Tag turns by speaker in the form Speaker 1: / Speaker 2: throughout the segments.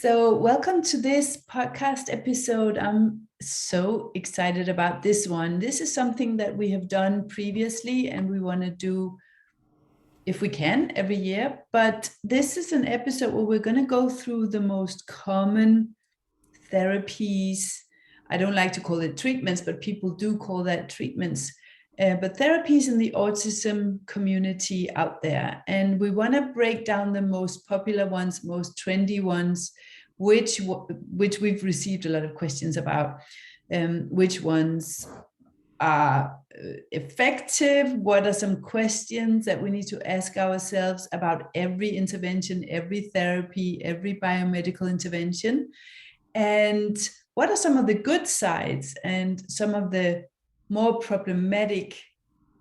Speaker 1: So, welcome to this podcast episode. I'm so excited about this one. This is something that we have done previously and we want to do, if we can, every year. But this is an episode where we're going to go through the most common therapies. I don't like to call it treatments, but people do call that treatments. But therapies in the autism community out there. And we want to break down the most popular ones, most trendy ones, which we've received a lot of questions about, which ones are effective, what are some questions that we need to ask ourselves about every intervention, every therapy, every biomedical intervention, and what are some of the good sides and some of the more problematic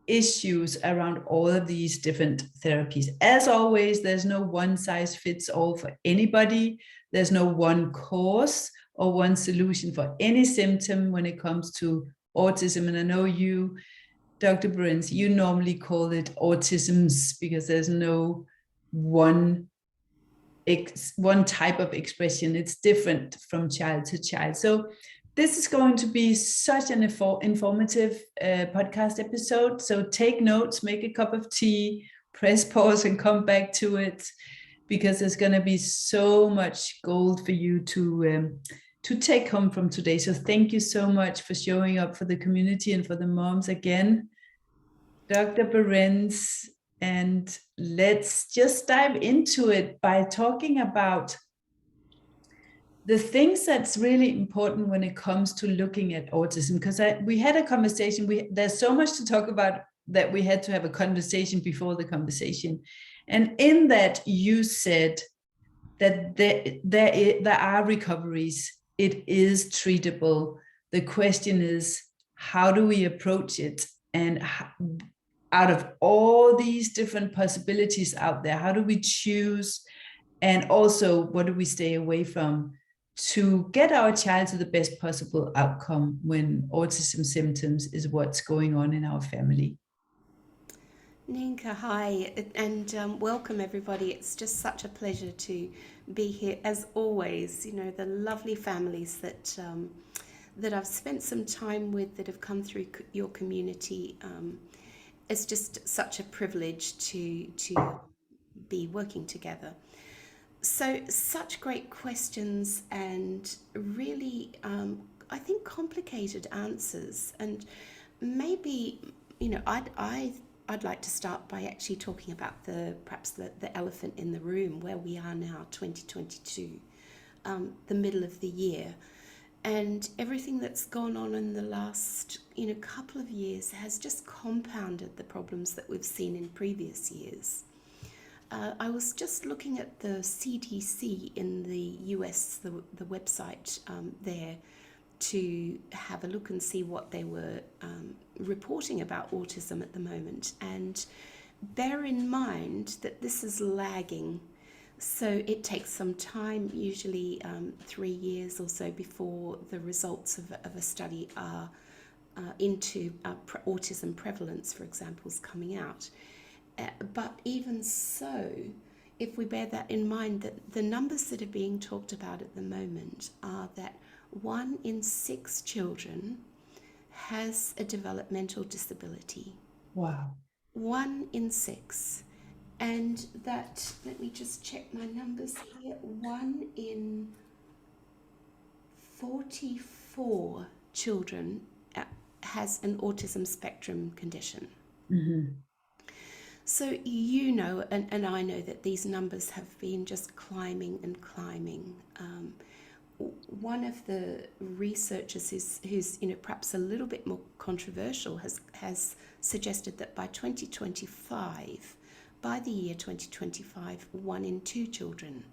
Speaker 1: issues around all of these different therapies. As always, there's no one size fits all for anybody. There's no one course or one solution for any symptom when it comes to autism. And I know you, Dr. Barendse, you normally call it autisms because there's no one type of expression. It's different from child to child. So this is going to be such an informative podcast episode. So take notes, make a cup of tea, press pause and come back to it, because there's going to be so much gold for you to take home from today. So thank you so much for showing up for the community and for the moms again, Dr. Barendse. And let's just dive into it by talking about the things that's really important when it comes to looking at autism. Because we had a conversation, there's so much to talk about that we had to have a conversation before the conversation. And in that, you said that there are recoveries. It is treatable. The question is, how do we approach it? And out of all these different possibilities out there, how do we choose? And also, what do we stay away from to get our child to the best possible outcome when autism symptoms is what's going on in our family?
Speaker 2: Ninka, hi, and welcome everybody. It's just such a pleasure to be here, as always. You know, the lovely families that I've spent some time with that have come through your community. It's just such a privilege to be working together. So, such great questions and really, I think, complicated answers. And maybe, I'd like to start by actually talking about perhaps the elephant in the room where we are now, 2022, the middle of the year. And everything that's gone on in the last, couple of years has just compounded the problems that we've seen in previous years. I was just looking at the CDC in the US, the website there, to have a look and see what they were reporting about autism at the moment. And bear in mind that this is lagging. So it takes some time, usually 3 years or so, before the results of a study are into autism prevalence, for example, is coming out. But even so, if we bear that in mind, that the numbers that are being talked about at the moment are that 1 in 6 children has a developmental disability.
Speaker 1: Wow.
Speaker 2: 1 in 6. And that, let me just check my numbers here, 1 in 44 children has an autism spectrum condition.
Speaker 1: Mm-hmm.
Speaker 2: So, and I know that these numbers have been just climbing and climbing. One of the researchers who's perhaps a little bit more controversial has suggested that by 2025, by the year 2025, 1 in 2 children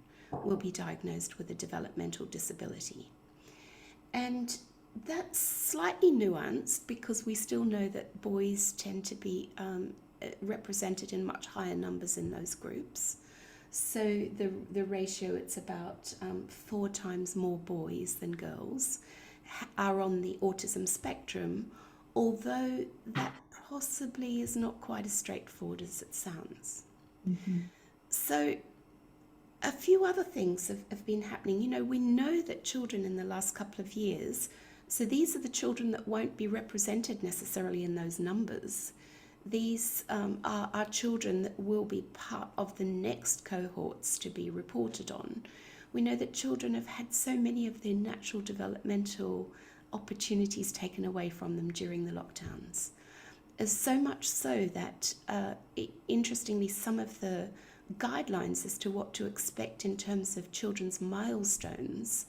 Speaker 2: will be diagnosed with a developmental disability. And that's slightly nuanced because we still know that boys tend to be represented in much higher numbers in those groups. So the ratio, it's about 4 times more boys than girls are on the autism spectrum, although that possibly is not quite as straightforward as it sounds.
Speaker 1: Mm-hmm.
Speaker 2: So a few other things have been happening. We know that children in the last couple of years, so these are the children that won't be represented necessarily in those numbers. These are children that will be part of the next cohorts to be reported on. We know that children have had so many of their natural developmental opportunities taken away from them during the lockdowns. So much so that, interestingly, some of the guidelines as to what to expect in terms of children's milestones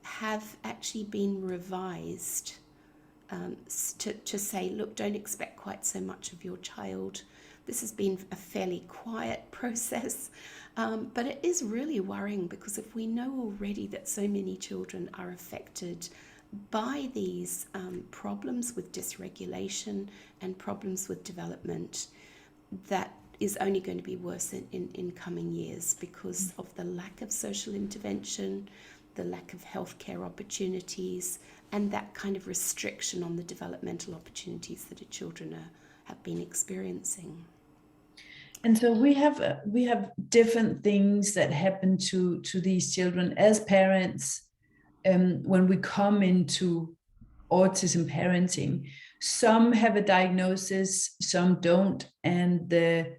Speaker 2: have actually been revised, to say, look, don't expect quite so much of your child. This has been a fairly quiet process, but it is really worrying, because if we know already that so many children are affected by these problems with dysregulation and problems with development, that is only going to be worse in coming years, because of the lack of social intervention, the lack of healthcare opportunities, and that kind of restriction on the developmental opportunities that the children have been experiencing.
Speaker 1: And so we have different things that happen to these children as parents when we come into autism parenting. Some have a diagnosis, some don't, and the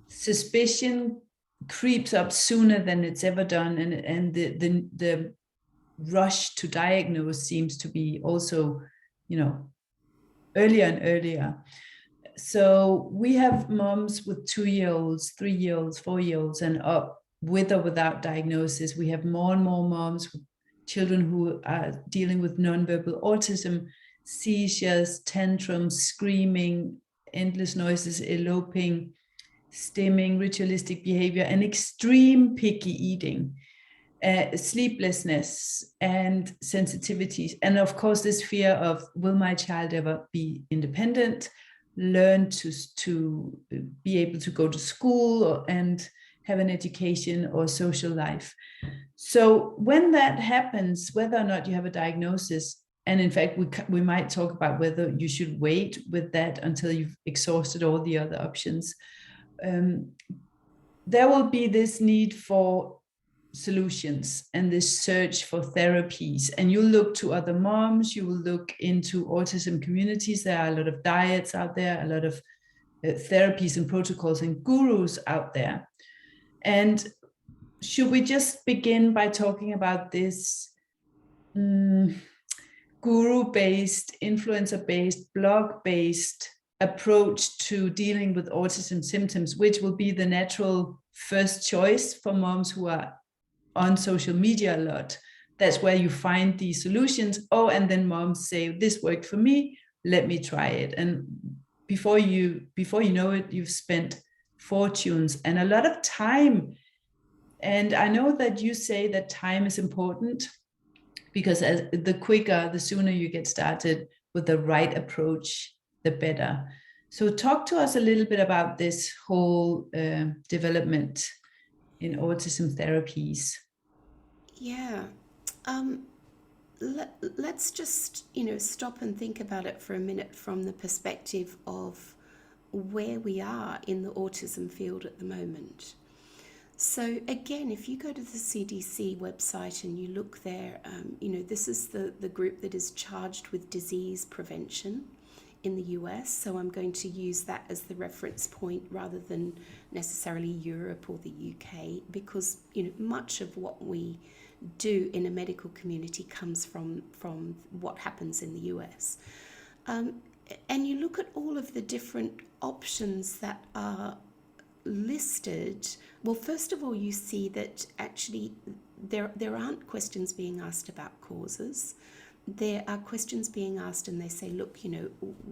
Speaker 1: suspicion creeps up sooner than it's ever done, and the rush to diagnose seems to be also, earlier and earlier. So we have moms with 2-year-olds, 3-year-olds, 4-year-olds, and up, with or without diagnosis. We have more and more moms with children who are dealing with nonverbal autism, seizures, tantrums, screaming, endless noises, eloping, stimming, ritualistic behavior, and extreme picky eating, sleeplessness, and sensitivities. And of course, this fear of, will my child ever be independent, learn to be able to go to school and have an education or social life. So when that happens, whether or not you have a diagnosis, and in fact, we might talk about whether you should wait with that until you've exhausted all the other options, there will be this need for solutions and this search for therapies. And you look to other moms, you will look into autism communities. There are a lot of diets out there, a lot of therapies and protocols and gurus out there. And should we just begin by talking about this guru-based, influencer-based, blog-based approach to dealing with autism symptoms, which will be the natural first choice for moms who are on social media a lot? That's where you find these solutions. Oh, and then moms say, this worked for me, let me try it. And before you know it, you've spent fortunes and a lot of time. And I know that you say that time is important, because the sooner you get started with the right approach, the better. So talk to us a little bit about this whole development in autism therapies.
Speaker 2: Yeah. Let's just, stop and think about it for a minute from the perspective of where we are in the autism field at the moment. So again, if you go to the CDC website and you look there, this is the group that is charged with disease prevention in the US. So I'm going to use that as the reference point rather than necessarily Europe or the UK, because much of what we do in a medical community comes from what happens in the US. And you look at all of the different options that are listed. Well, first of all, you see that actually there aren't questions being asked about causes. There are questions being asked, and they say, look,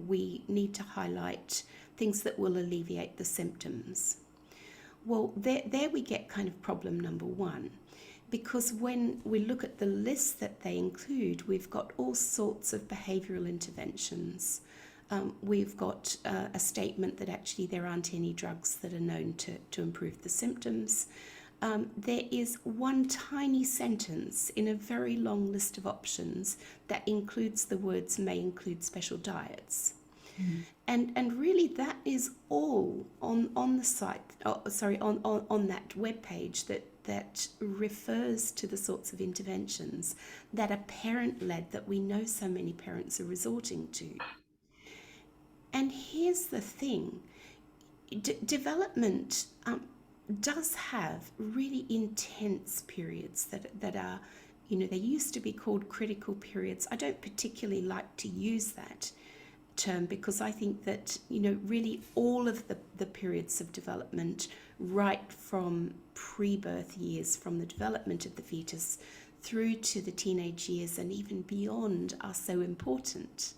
Speaker 2: we need to highlight things that will alleviate the symptoms. Well, there we get kind of problem number one, because when we look at the list that they include, we've got all sorts of behavioural interventions. We've got a statement that actually there aren't any drugs that are known to improve the symptoms. There is one tiny sentence in a very long list of options that includes the words may include special diets. Mm. And really that is all on the site, on that webpage that refers to the sorts of interventions that are parent-led, that we know so many parents are resorting to. And here's the thing, development does have really intense periods that are, they used to be called critical periods. I don't particularly like to use that term because I think that, really all of the periods of development, right from pre-birth years, from the development of the fetus through to the teenage years and even beyond, are so important.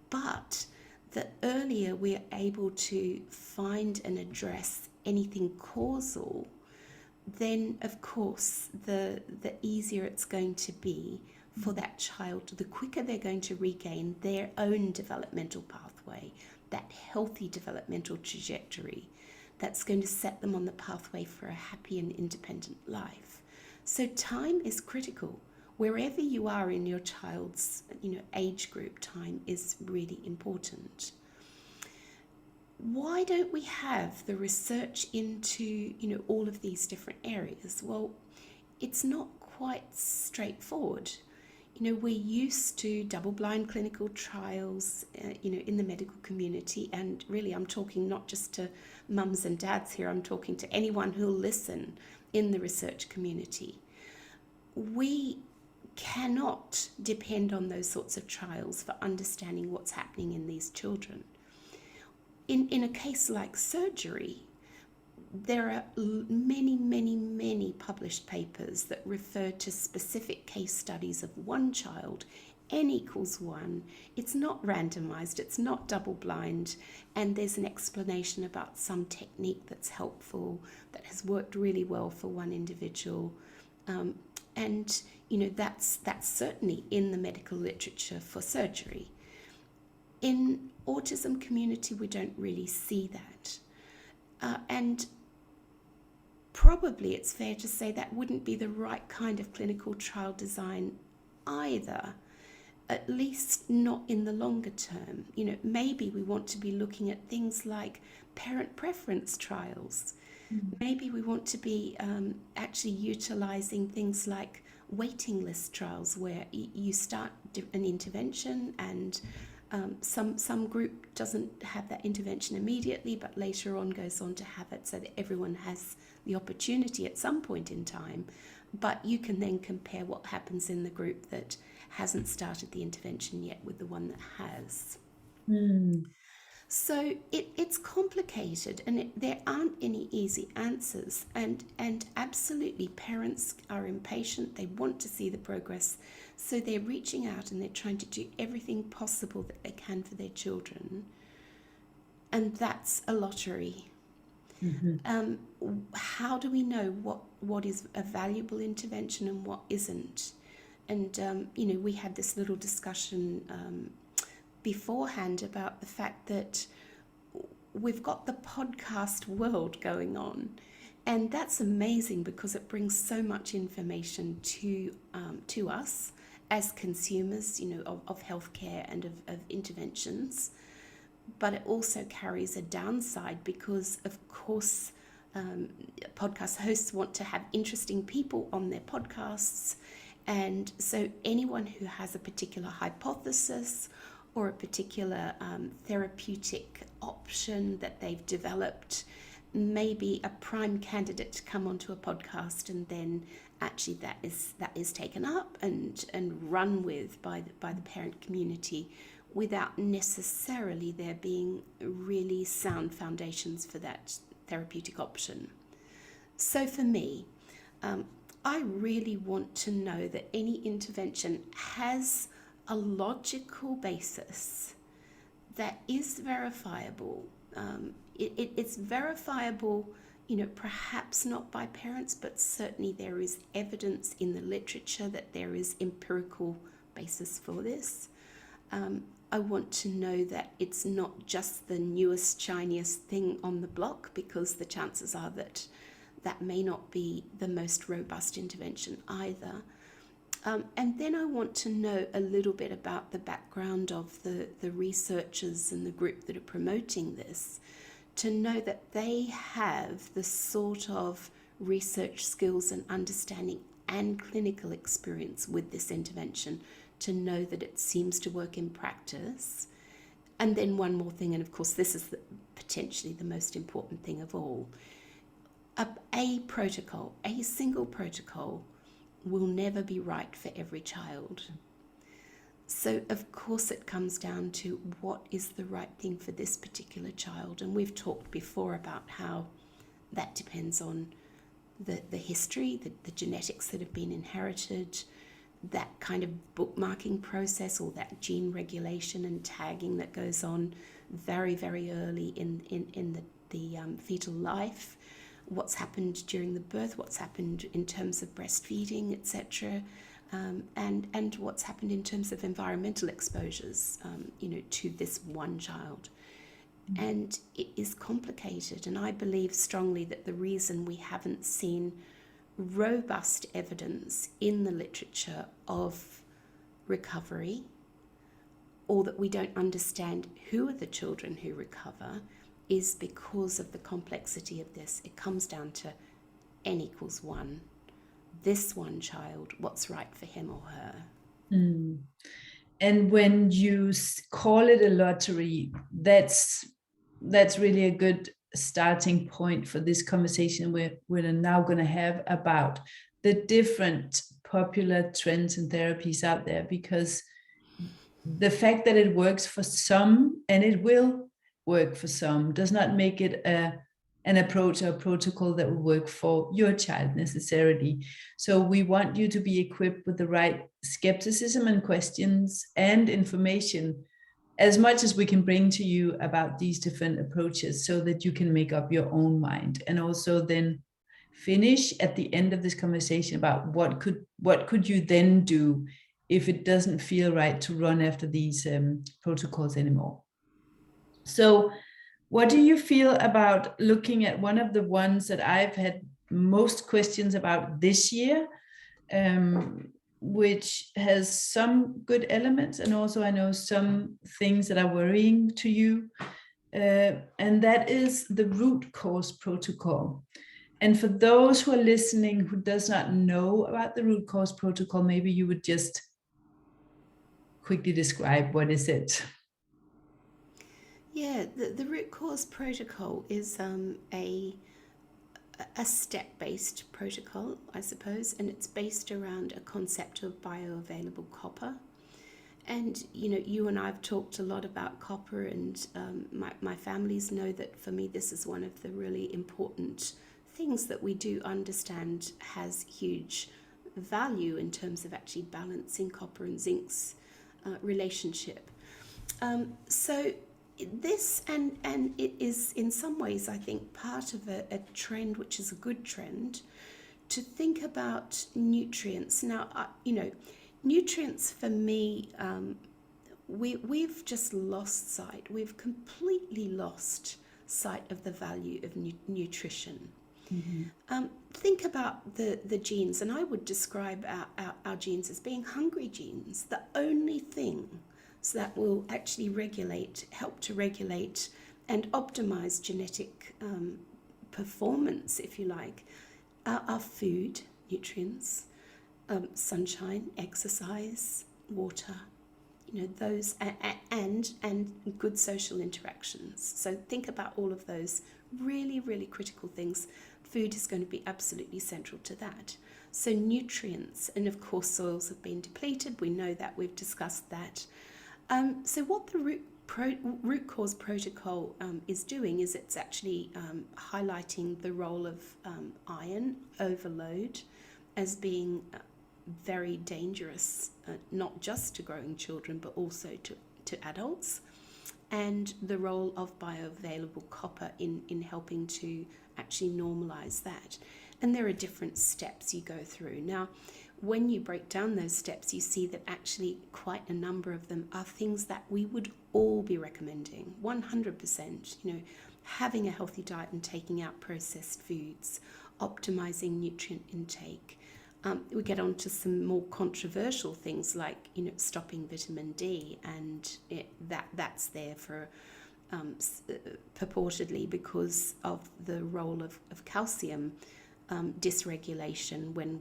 Speaker 2: But the earlier we're able to find and address anything causal, then of course the easier it's going to be for that child, the quicker they're going to regain their own developmental pathway, that healthy developmental trajectory that's going to set them on the pathway for a happy and independent life. So time is critical. Wherever you are in your child's, age group, time is really important. Why don't we have the research into, all of these different areas? Well, it's not quite straightforward. We're used to double-blind clinical trials, in the medical community, and really I'm talking not just to mums and dads here, I'm talking to anyone who'll listen in the research community. We cannot depend on those sorts of trials for understanding what's happening in these children. In a case like surgery, there are many published papers that refer to specific case studies of one child, n equals 1. It's not randomized, it's not double-blind, and there's an explanation about some technique that's helpful, that has worked really well for one individual. And that's certainly in the medical literature for surgery. In autism community, we don't really see that. And probably it's fair to say that wouldn't be the right kind of clinical trial design either, at least not in the longer term. Maybe we want to be looking at things like parent preference trials. Maybe we want to be actually utilizing things like waiting list trials, where you start an intervention and some group doesn't have that intervention immediately, but later on goes on to have it, so that everyone has the opportunity at some point in time. But you can then compare what happens in the group that hasn't started the intervention yet with the one that has. So it's complicated, and there aren't any easy answers. And absolutely, parents are impatient. They want to see the progress. So they're reaching out and they're trying to do everything possible that they can for their children. And that's a lottery. How do we know what is a valuable intervention and what isn't? And, we had this little discussion beforehand about the fact that we've got the podcast world going on, and that's amazing because it brings so much information to us as consumers, of healthcare and of interventions. But it also carries a downside because, of course, podcast hosts want to have interesting people on their podcasts, and so anyone who has a particular hypothesis or a particular therapeutic option that they've developed may be a prime candidate to come onto a podcast, and then actually that is taken up and run with by the parent community without necessarily there being really sound foundations for that therapeutic option. So for me, I really want to know that any intervention has a logical basis that is verifiable. It's verifiable, perhaps not by parents, but certainly there is evidence in the literature that there is empirical basis for this. I want to know that it's not just the newest, shiniest thing on the block, because the chances are that that may not be the most robust intervention either. And then I want to know a little bit about the background of the researchers and the group that are promoting this, to know that they have the sort of research skills and understanding and clinical experience with this intervention to know that it seems to work in practice. And then one more thing, and of course this is potentially the most important thing of all, a protocol, a single protocol, will never be right for every child. So of course it comes down to what is the right thing for this particular child. And we've talked before about how that depends on the history, the genetics that have been inherited, that kind of bookmarking process, or that gene regulation and tagging that goes on very, very early in the fetal life, what's happened during the birth, what's happened in terms of breastfeeding, etc., and what's happened in terms of environmental exposures, to this one child. And it is complicated, and I believe strongly that the reason we haven't seen robust evidence in the literature of recovery, or that we don't understand who are the children who recover, is because of the complexity of this. It comes down to n equals 1. This one child, what's right for him or her.
Speaker 1: And when you call it a lottery, that's really a good starting point for this conversation we're now going to have about the different popular trends and therapies out there, because the fact that it works for some, and it will work for some, does not make it an approach or a protocol that will work for your child necessarily. So we want you to be equipped with the right skepticism and questions and information as much as we can bring to you about these different approaches, so that you can make up your own mind, and also then finish at the end of this conversation about what could you then do if it doesn't feel right to run after these protocols anymore. So what do you feel about looking at one of the ones that I've had most questions about this year, which has some good elements, and also I know some things that are worrying to you, and that is the root cause protocol. And for those who are listening who does not know about the root cause protocol, maybe you would just quickly describe what is it.
Speaker 2: Yeah, the root cause protocol is a step-based protocol, I suppose, and it's based around a concept of bioavailable copper. And you and I have talked a lot about copper, and my families know that for me this is one of the really important things that we do understand has huge value in terms of actually balancing copper and zinc's relationship. So this, and it is in some ways, I think, part of a trend, which is a good trend, to think about nutrients. Now, nutrients for me, we've just lost sight. We've completely lost sight of the value of nutrition. Mm-hmm. Think about the genes, and I would describe our genes as being hungry genes. The only thing that will actually help to regulate and optimize genetic performance, if you like, are food, nutrients, sunshine, exercise, water, those, and good social interactions. So think about all of those really, really critical things. Food is going to be absolutely central to that. So nutrients, and of course soils have been depleted. We know that, we've discussed that. So what the root cause protocol is doing is it's actually highlighting the role of iron overload as being very dangerous, not just to growing children but also to adults, and the role of bioavailable copper in helping to actually normalize that. And there are different steps you go through. Now, when you break down those steps, you see that actually quite a number of them are things that we would all be recommending, 100%. Having a healthy diet and taking out processed foods, optimizing nutrient intake. We get on to some more controversial things like, stopping vitamin D, and that's there for purportedly because of the role of calcium dysregulation when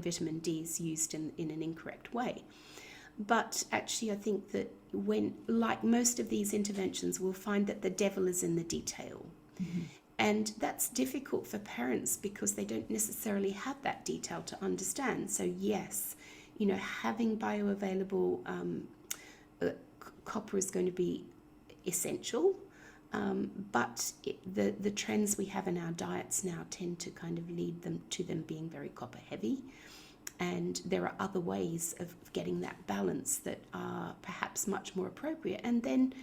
Speaker 2: vitamin D is used in an incorrect way. But actually, I think that when, like most of these interventions, we'll find that the devil is in the detail.
Speaker 1: Mhm.
Speaker 2: And that's difficult for parents because they don't necessarily have that detail to understand. So yes, having bioavailable copper is going to be essential. But the trends we have in our diets now tend to kind of lead them to them being very copper heavy. And there are other ways of getting that balance that are perhaps much more appropriate. And then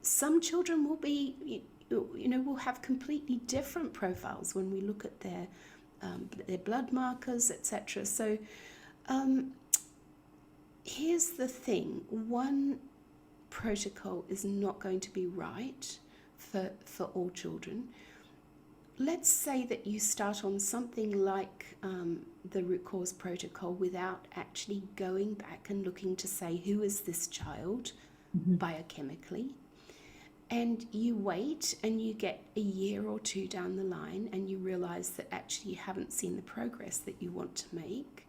Speaker 2: some children will be, will have completely different profiles when we look at their blood markers, etc. So here's the thing: one protocol is not going to be right for all children. Let's say that you start on something like the root cause protocol without actually going back and looking to say, who is this child biochemically? And you wait and you get a year or two down the line and you realize that actually you haven't seen the progress that you want to make.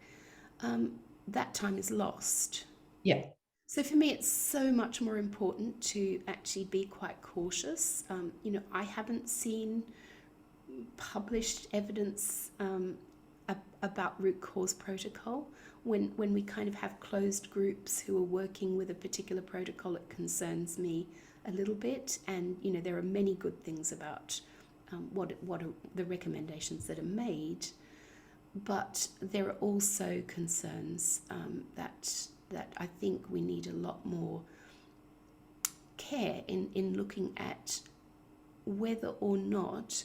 Speaker 2: That time is lost.
Speaker 1: Yeah.
Speaker 2: So for me, it's so much more important to actually be quite cautious. I haven't seen published evidence about root cause protocol. When we kind of have closed groups who are working with a particular protocol, it concerns me a little bit. And there are many good things about what are the recommendations that are made, but there are also concerns that I think we need a lot more care in looking at whether or not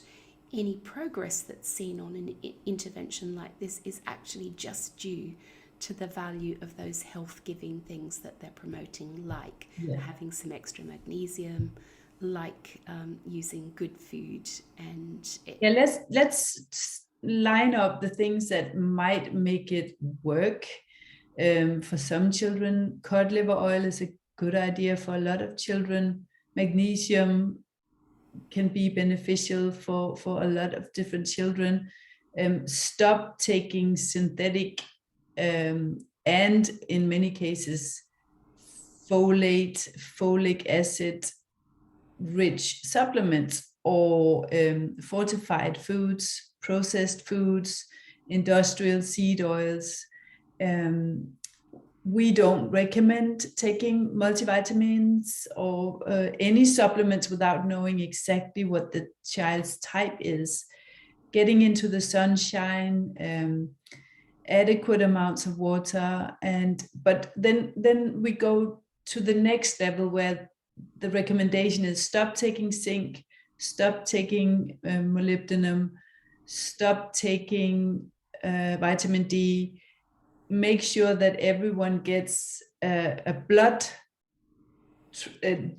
Speaker 2: any progress that's seen on an intervention like this is actually just due to the value of those health-giving things that they're promoting, like having some extra magnesium, like using good food. And
Speaker 1: let's line up the things that might make it work. For some children, cod liver oil is a good idea. For a lot of children, magnesium can be beneficial for a lot of different children. Stop taking synthetic and in many cases folic acid rich supplements or fortified foods, processed foods, industrial seed oils. We don't recommend taking multivitamins or any supplements without knowing exactly what the child's type is. Getting into the sunshine, adequate amounts of water, but then we go to the next level where the recommendation is stop taking zinc, stop taking molybdenum, stop taking vitamin D. Make sure that everyone gets a blood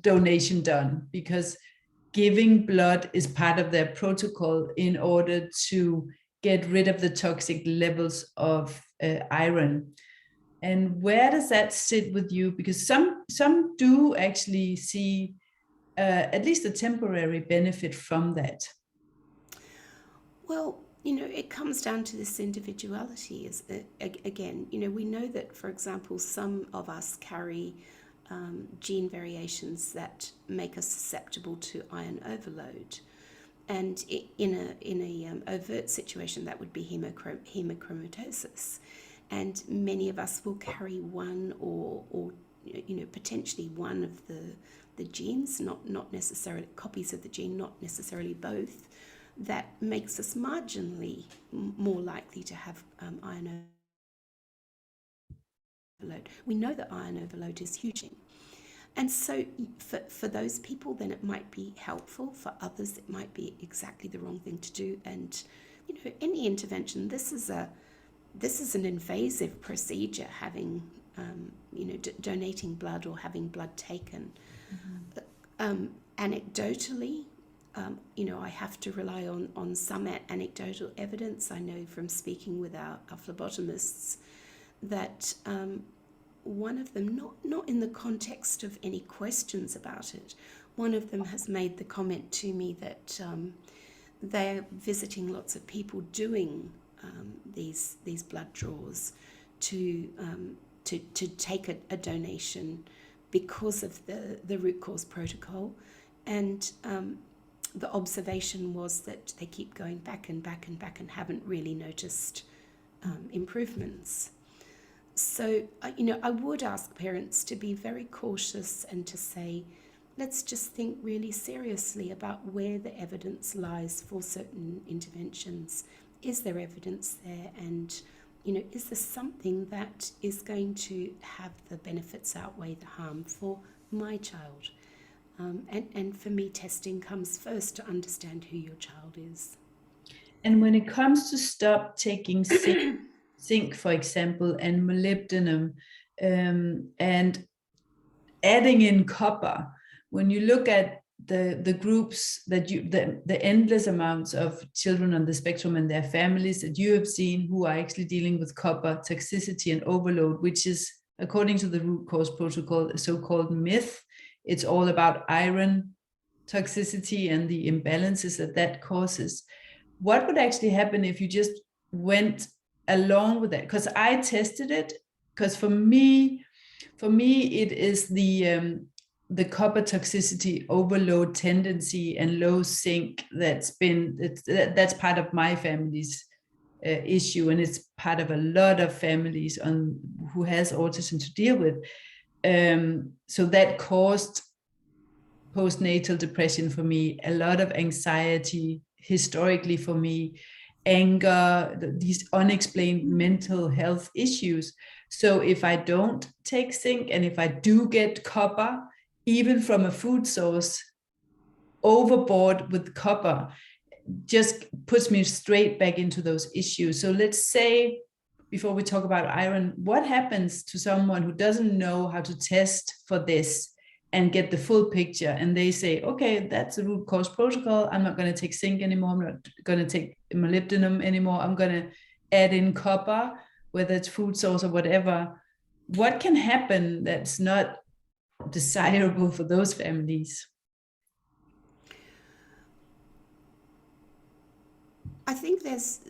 Speaker 1: donation done, because giving blood is part of their protocol in order to get rid of the toxic levels of iron. And where does that sit with you? Because some do actually see at least a temporary benefit from that.
Speaker 2: Well, it comes down to this individuality. Again, we know that, for example, some of us carry gene variations that make us susceptible to iron overload. And in a overt situation, that would be hemochromatosis. And many of us will carry one or potentially one of the genes, not necessarily copies of the gene, not necessarily both, that makes us marginally more likely to have iron overload. We know that iron overload is huge. And so for those people, then it might be helpful. For others, it might be exactly the wrong thing to do. And, any intervention, this is an invasive procedure, having, donating blood or having blood taken. Anecdotally, I have to rely on some anecdotal evidence. I know from speaking with our phlebotomists that one of them, not in the context of any questions about it, one of them has made the comment to me that they're visiting lots of people doing these blood draws to take a donation because of the root cause protocol, and the observation was that they keep going back and back and back and haven't really noticed improvements. So, I would ask parents to be very cautious and to say, let's just think really seriously about where the evidence lies for certain interventions. Is there evidence there? And, is there something that is going to have the benefits outweigh the harm for my child? And for me, testing comes first to understand who your child is.
Speaker 1: And when it comes to stop taking zinc, for example, and molybdenum, and adding in copper, when you look at the groups that the endless amounts of children on the spectrum and their families that you have seen who are actually dealing with copper toxicity and overload, which is, according to the root cause protocol, a so-called myth. It's all about iron toxicity and the imbalances that causes. What would actually happen if you just went along with that? Because I tested it, because for me it is the copper toxicity overload tendency and low zinc that's part of my family's issue, and it's part of a lot of families who has autism to deal with. So that caused postnatal depression for me, a lot of anxiety historically for me, anger, these unexplained mental health issues. So if I don't take zinc, and if I do get copper, even from a food source, overboard with copper just puts me straight back into those issues. So let's say, before we talk about iron, what happens to someone who doesn't know how to test for this and get the full picture, and they say, okay, that's the root cause protocol, I'm not going to take zinc anymore, I'm not going to take molybdenum anymore, I'm going to add in copper, whether it's food source or whatever. What can happen that's not desirable for those families?
Speaker 2: I think there's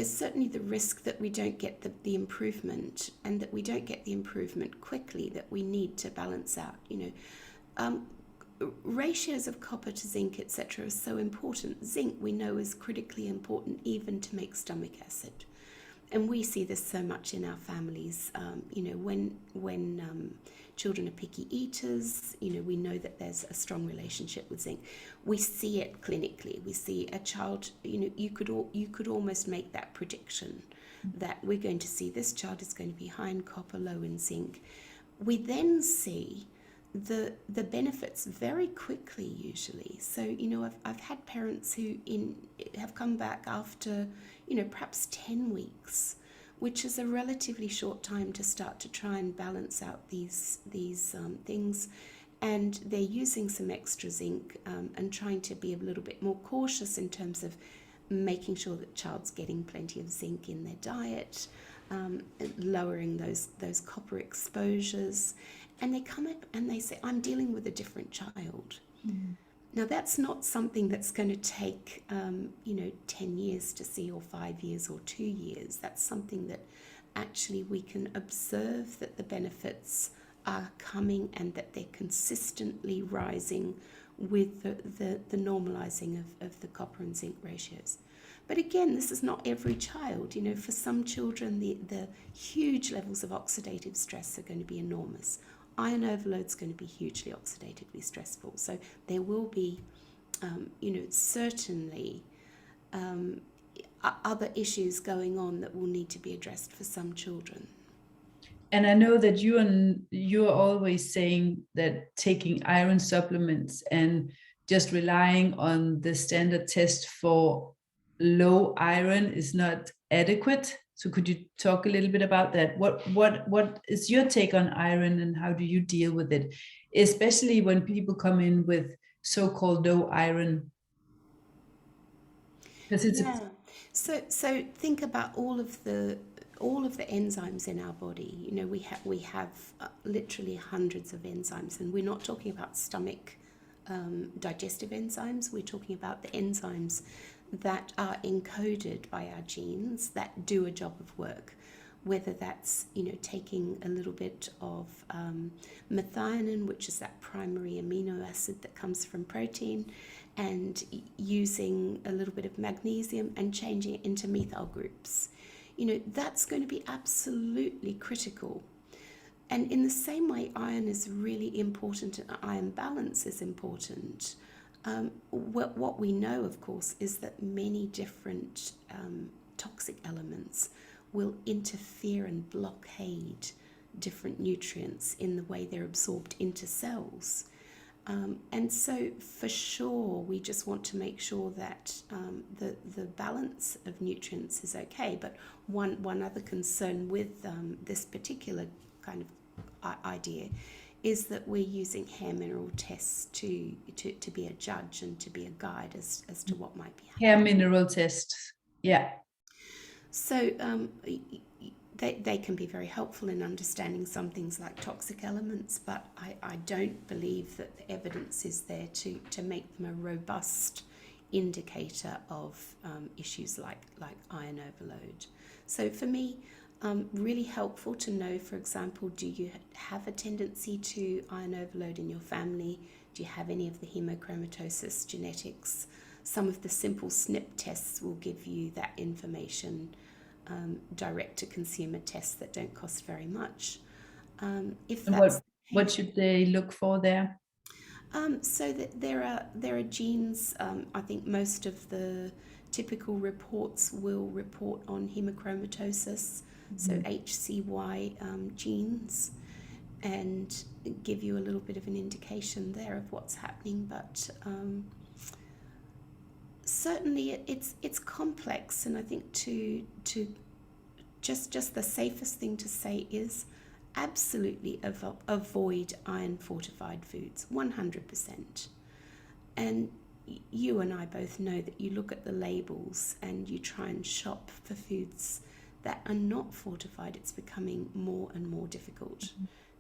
Speaker 2: certainly the risk that we don't get the improvement, and that we don't get the improvement quickly that we need to balance out. Ratios of copper to zinc, etc., are so important. Zinc, we know, is critically important even to make stomach acid, and we see this so much in our families. When children are picky eaters, we know that there's a strong relationship with zinc. We see it clinically. We see a child, you could almost make that prediction that we're going to see this child is going to be high in copper, low in zinc. We then see the benefits very quickly usually. So I've had parents who have come back after perhaps 10 weeks, which is a relatively short time to start to try and balance out these things, and they're using some extra zinc and trying to be a little bit more cautious in terms of making sure that the child's getting plenty of zinc in their diet, lowering those copper exposures, and they come up and they say, I'm dealing with a different child. Mm-hmm. Now, that's not something that's going to take, 10 years to see, or 5 years, or 2 years. That's something that actually we can observe that the benefits are coming and that they're consistently rising with the normalizing of the copper and zinc ratios. But again, this is not every child. For some children, the huge levels of oxidative stress are going to be enormous. Iron overload is going to be hugely oxidatively stressful. So there will be, certainly other issues going on that will need to be addressed for some children.
Speaker 1: And I know that you're always saying that taking iron supplements and just relying on the standard test for low iron is not adequate. So could you talk a little bit about that? What is your take on iron, and how do you deal with it, especially when people come in with so-called low iron? Because it's
Speaker 2: So think about all of the enzymes in our body. We have literally hundreds of enzymes, and we're not talking about stomach digestive enzymes. We're talking about the enzymes that are encoded by our genes that do a job of work, whether that's taking a little bit of methionine, which is that primary amino acid that comes from protein, and using a little bit of magnesium and changing it into methyl groups. That's going to be absolutely critical. And in the same way, iron is really important and iron balance is important. What we know, of course, is that many different toxic elements will interfere and blockade different nutrients in the way they're absorbed into cells. And so for sure, we just want to make sure that the balance of nutrients is okay. But one other concern with this particular kind of idea is that we're using hair mineral tests to be a judge and to be a guide as to what might be happening.
Speaker 1: Hair mineral tests, yeah.
Speaker 2: So they can be very helpful in understanding some things like toxic elements, but I don't believe that the evidence is there to make them a robust indicator of issues like iron overload. So for me, really helpful to know, for example, do you have a tendency to iron overload in your family? Do you have any of the hemochromatosis genetics? Some of the simple SNP tests will give you that information, direct-to-consumer tests that don't cost very much. If that's
Speaker 1: what should they look for there?
Speaker 2: So that there are genes. I think most of the typical reports will report on hemochromatosis, so HCY genes, and give you a little bit of an indication there of what's happening. But certainly it's complex, and I think to just the safest thing to say is absolutely avoid iron fortified foods 100%. And you and I both know that you look at the labels and you try and shop for foods that are not fortified. It's becoming more and more difficult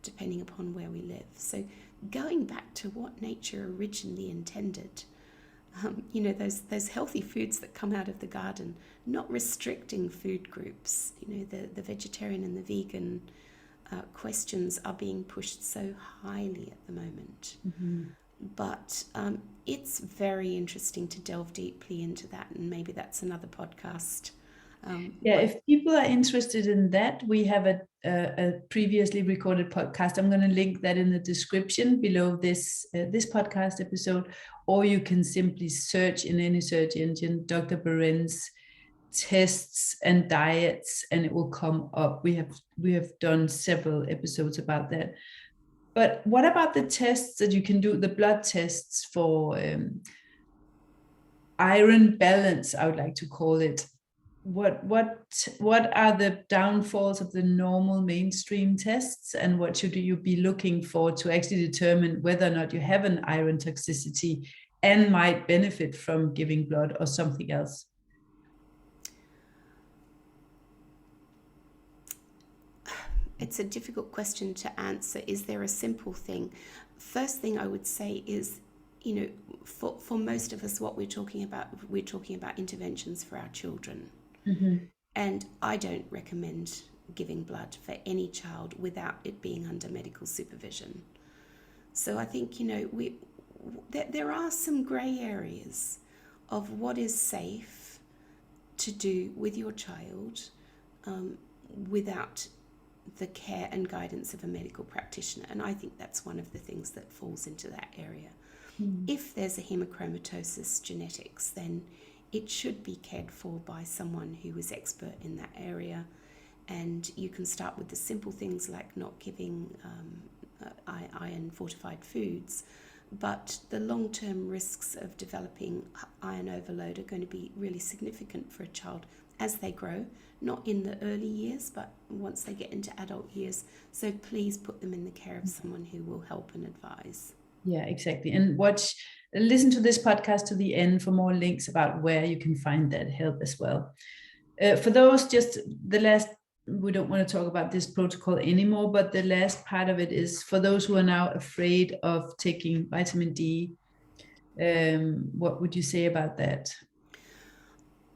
Speaker 2: depending upon where we live. So going back to what nature originally intended, those healthy foods that come out of the garden, not restricting food groups. The vegetarian and the vegan questions are being pushed so highly at the moment. But it's very interesting to delve deeply into that, and maybe that's another podcast.
Speaker 1: If people are interested in that, we have a previously recorded podcast. I'm going to link that in the description below this podcast episode, or you can simply search in any search engine Dr. Barendse tests and diets, and it will come up. We have done several episodes about that. But what about the tests that you can do, the blood tests for iron balance, I would like to call it? What are the downfalls of the normal mainstream tests, and what should you be looking for to actually determine whether or not you have an iron toxicity and might benefit from giving blood or something else?
Speaker 2: It's a difficult question to answer. Is there a simple thing? First thing I would say is, for most of us, what we're talking about interventions for our children. And I don't recommend giving blood for any child without it being under medical supervision. So I think, there are some grey areas of what is safe to do with your child without the care and guidance of a medical practitioner. And I think that's one of the things that falls into that area. If there's a hemochromatosis genetics, then it should be cared for by someone who is expert in that area. And you can start with the simple things like not giving iron fortified foods, but the long-term risks of developing iron overload are going to be really significant for a child as they grow, not in the early years, but once they get into adult years. So please put them in the care of someone who will help and advise.
Speaker 1: Yeah, exactly. And listen to this podcast to the end for more links about where you can find that help as well. For those, we don't want to talk about this protocol anymore, but the last part of it is for those who are now afraid of taking vitamin D What would you say about that?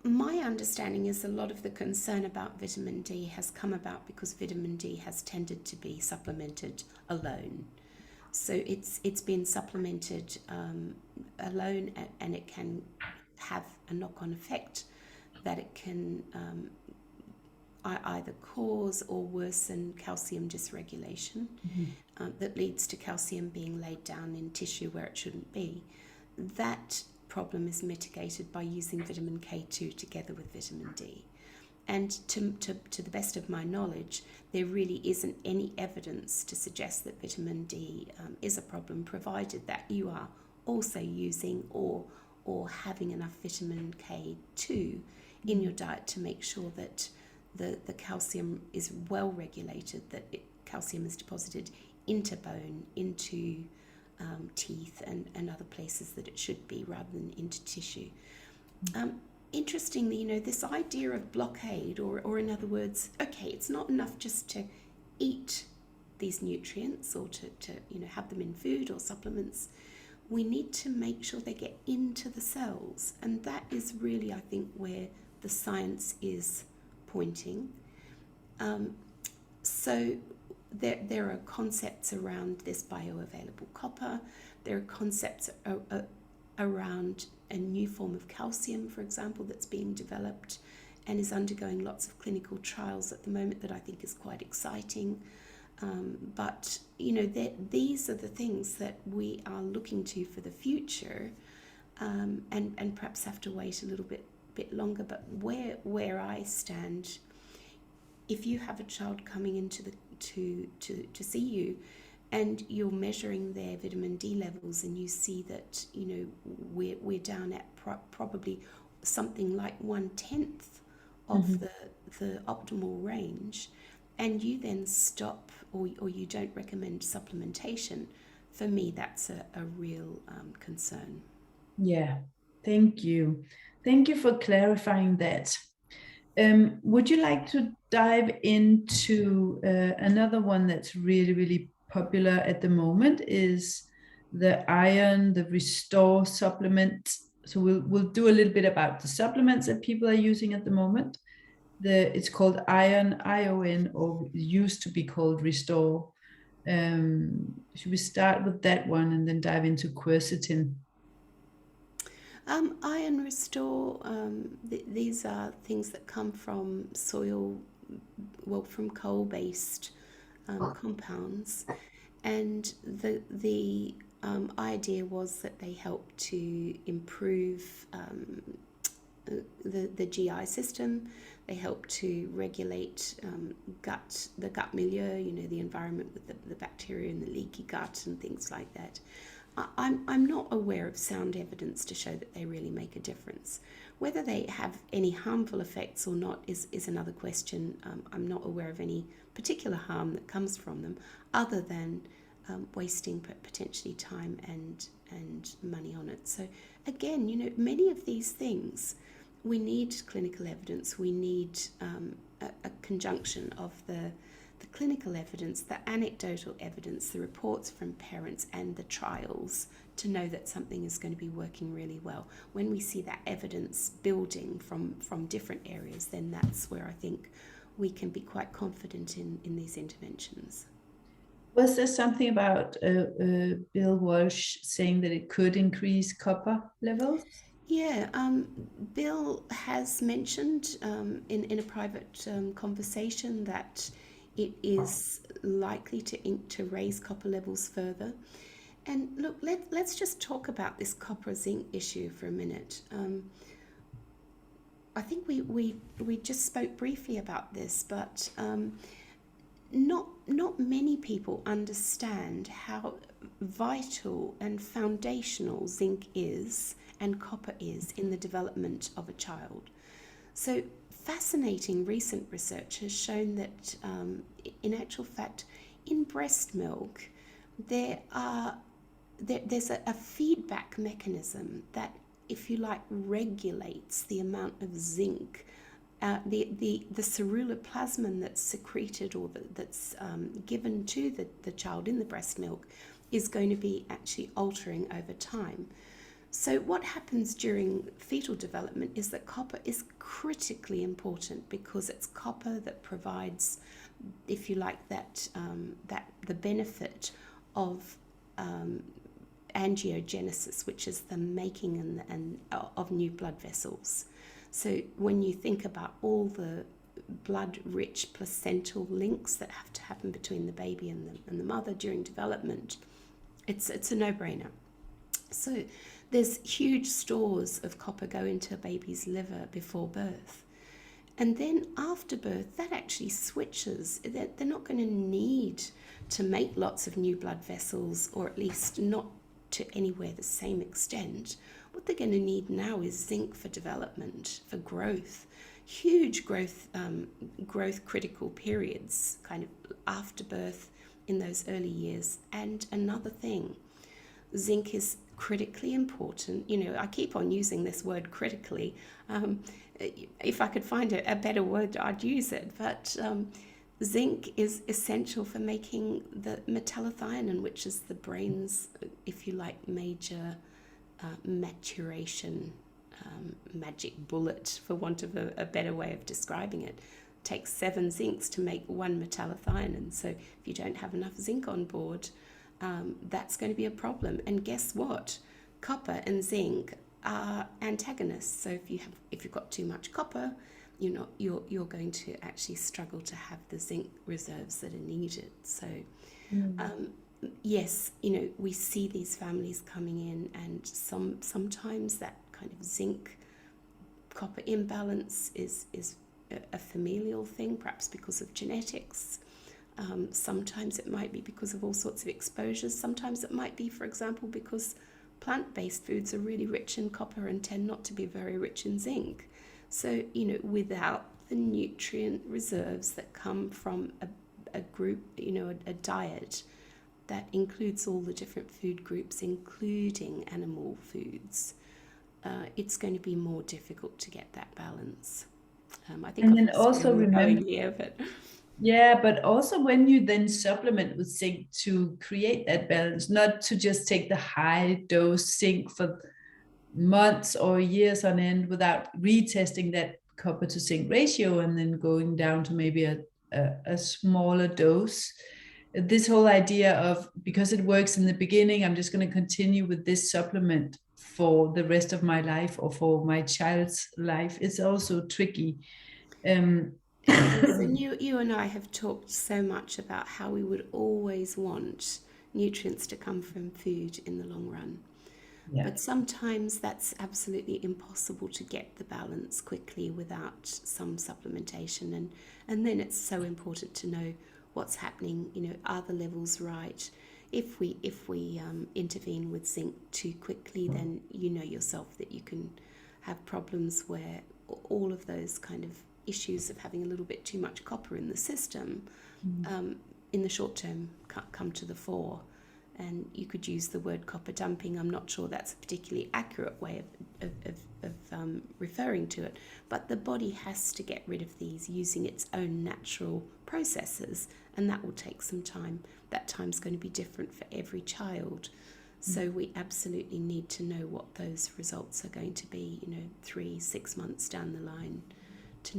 Speaker 2: My understanding is a lot of the concern about vitamin D has come about because vitamin D has tended to be supplemented alone. So it's been supplemented alone, and it can have a knock-on effect that it can either cause or worsen calcium dysregulation,
Speaker 1: Mhm.
Speaker 2: that leads to calcium being laid down in tissue where it shouldn't be. That problem is mitigated by using vitamin K2 together with vitamin D. And to the best of my knowledge, there really isn't any evidence to suggest that vitamin D is a problem, provided that you are also using or having enough vitamin K2 in your diet to make sure that the calcium is well regulated, that calcium is deposited into bone, into teeth, and other places that it should be, rather than into tissue. Um, Interestingly, this idea of blockade, or in other words, okay, it's not enough just to eat these nutrients or to have them in food or supplements. We need to make sure they get into the cells, and that is really, I think, where the science is pointing. Um, so there are concepts around this bioavailable copper. There are concepts around a new form of calcium, for example, that's being developed and is undergoing lots of clinical trials at the moment that I think is quite exciting. But these are the things that we are looking to for the future, and perhaps have to wait a little bit longer. But where I stand, if you have a child coming into to see you, and you're measuring their vitamin D levels, and you see that we're down at probably something like 1/10 of
Speaker 1: Mhm.
Speaker 2: the optimal range, and you then stop, or you don't recommend supplementation, for me that's a real concern.
Speaker 1: Yeah, thank you. Thank you for clarifying that. Would you like to dive into another one that's really, really popular at the moment is the iron, the Restore supplement. So we'll do a little bit about the supplements that people are using at the moment. It's called Iron, ION, or used to be called Restore. Should we start with that one and then dive into quercetin?
Speaker 2: Iron Restore, these are things that come from soil, well, from coal-based compounds, and the idea was that they help to improve the GI system. They help to regulate the gut milieu, the environment with the bacteria and the leaky gut and things like that. I'm not aware of sound evidence to show that they really make a difference. Whether they have any harmful effects or not is another question. I'm not aware of any particular harm that comes from them, other than wasting potentially time and money on it. So again, many of these things, we need clinical evidence. We need a conjunction of the clinical evidence, the anecdotal evidence, the reports from parents, and the trials to know that something is going to be working really well. When we see that evidence building from different areas, then that's where I think we can be quite confident in these interventions.
Speaker 1: Was there something about Bill Walsh saying that it could increase copper levels?
Speaker 2: Yeah, Bill has mentioned in a private conversation that it is likely to raise copper levels further. And look, let's just talk about this copper zinc issue for a minute. I think we just spoke briefly about this, but not many people understand how vital and foundational zinc is and copper is in the development of a child. So fascinating recent research has shown that in actual fact, in breast milk, there's a feedback mechanism that, if you like, regulates the amount of zinc. The ceruloplasmin that's secreted, or that's given to the child in the breast milk, is going to be actually altering over time. So what happens during fetal development is that copper is critically important, because it's copper that provides, if you like, that the benefit of angiogenesis, which is the making of new blood vessels. So when you think about all the blood-rich placental links that have to happen between the baby and the mother during development, it's a no-brainer. So there's huge stores of copper go into a baby's liver before birth. And then after birth, that actually switches. They're not going to need to make lots of new blood vessels, or at least not to anywhere the same extent. What they're going to need now is zinc for development, for growth. Huge growth critical periods, kind of after birth in those early years. And another thing, zinc is critically important. I keep on using this word critically. If I could find a better word, I'd use it. But zinc is essential for making the metallothionein, which is the brain's, if you like, major maturation magic bullet, for want of a better way of describing it. It takes 7 zincs to make 1 metallothionein. So if you don't have enough zinc on board, that's going to be a problem. And guess what? Copper and zinc are antagonists. So if you've got too much copper, you're going to actually struggle to have the zinc reserves that are needed. So yes, we see these families coming in, and sometimes that kind of zinc copper imbalance is a familial thing, perhaps because of genetics. Sometimes it might be because of all sorts of exposures. Sometimes it might be, for example, because plant-based foods are really rich in copper and tend not to be very rich in zinc. So, without the nutrient reserves that come from a group, a diet that includes all the different food groups, including animal foods, it's going to be more difficult to get that balance. I think
Speaker 1: And
Speaker 2: I've
Speaker 1: then
Speaker 2: lost where
Speaker 1: also
Speaker 2: we're
Speaker 1: remember,
Speaker 2: going here, but
Speaker 1: yeah, but also when you then supplement with zinc to create that balance, not to just take the high dose zinc for months or years on end without retesting that copper to zinc ratio and then going down to maybe a smaller dose. This whole idea of, because it works in the beginning, I'm just going to continue with this supplement for the rest of my life or for my child's life, is also tricky. Um,
Speaker 2: yes, and you and I have talked so much about how we would always want nutrients to come from food in the long run.
Speaker 1: yeah.
Speaker 2: But sometimes that's absolutely impossible to get the balance quickly without some supplementation. And then it's so important to know what's happening. Are the levels right? If we intervene with zinc too quickly, then you know yourself that you can have problems where all of those kind of issues of having a little bit too much copper in the system in the short term come to the fore. And you could use the word copper dumping. I'm not sure that's a particularly accurate way of referring to it, but the body has to get rid of these using its own natural processes, and that will take some time. That time's going to be different for every child. So we absolutely need to know what those results are going to be, 3-6 months down the line.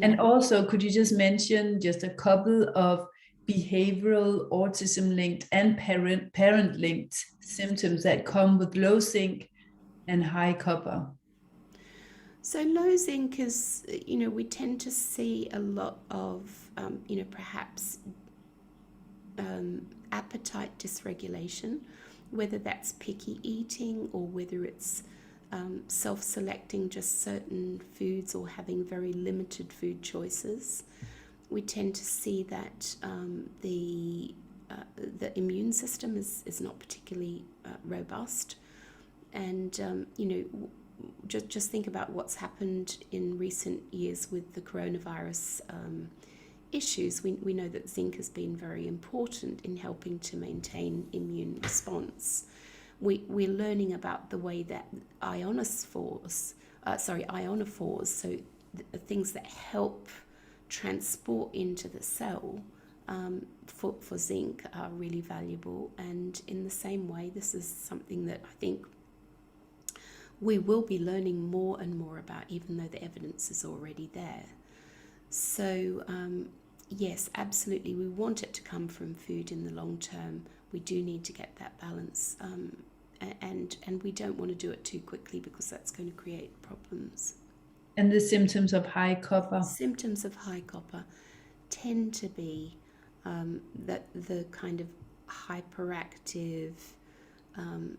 Speaker 1: And also, could you just mention just a couple of behavioral autism linked and parent linked symptoms that come with low zinc and high copper?
Speaker 2: So low zinc is, we tend to see a lot of, perhaps appetite dysregulation, whether that's picky eating or whether it's self-selecting just certain foods or having very limited food choices. We tend to see that the immune system is not particularly robust, and just think about what's happened in recent years with the coronavirus issues. We know that zinc has been very important in helping to maintain immune response. We're learning about the way that ionophores, so the things that help transport into the cell for zinc are really valuable. And in the same way, this is something that I think we will be learning more and more about, even though the evidence is already there. So, yes, absolutely, we want it to come from food in the long term. We do need to get that balance, and we don't want to do it too quickly because that's going to create problems.
Speaker 1: And the symptoms of high copper.
Speaker 2: Symptoms of high copper tend to be that the kind of hyperactive. Um,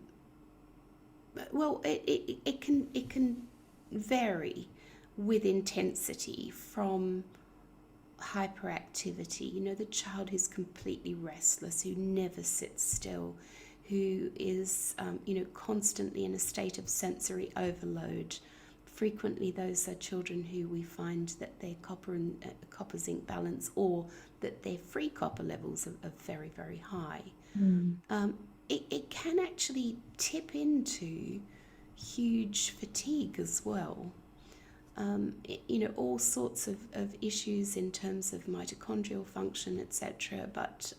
Speaker 2: well, it can vary with intensity from hyperactivity. You know, the child who's completely restless, who never sits still, who is constantly in a state of sensory overload. Frequently, those are children who we find that their copper zinc balance, or that their free copper levels are very, very high.
Speaker 1: Mm.
Speaker 2: It can actually tip into huge fatigue as well. All sorts of issues in terms of mitochondrial function, etc. But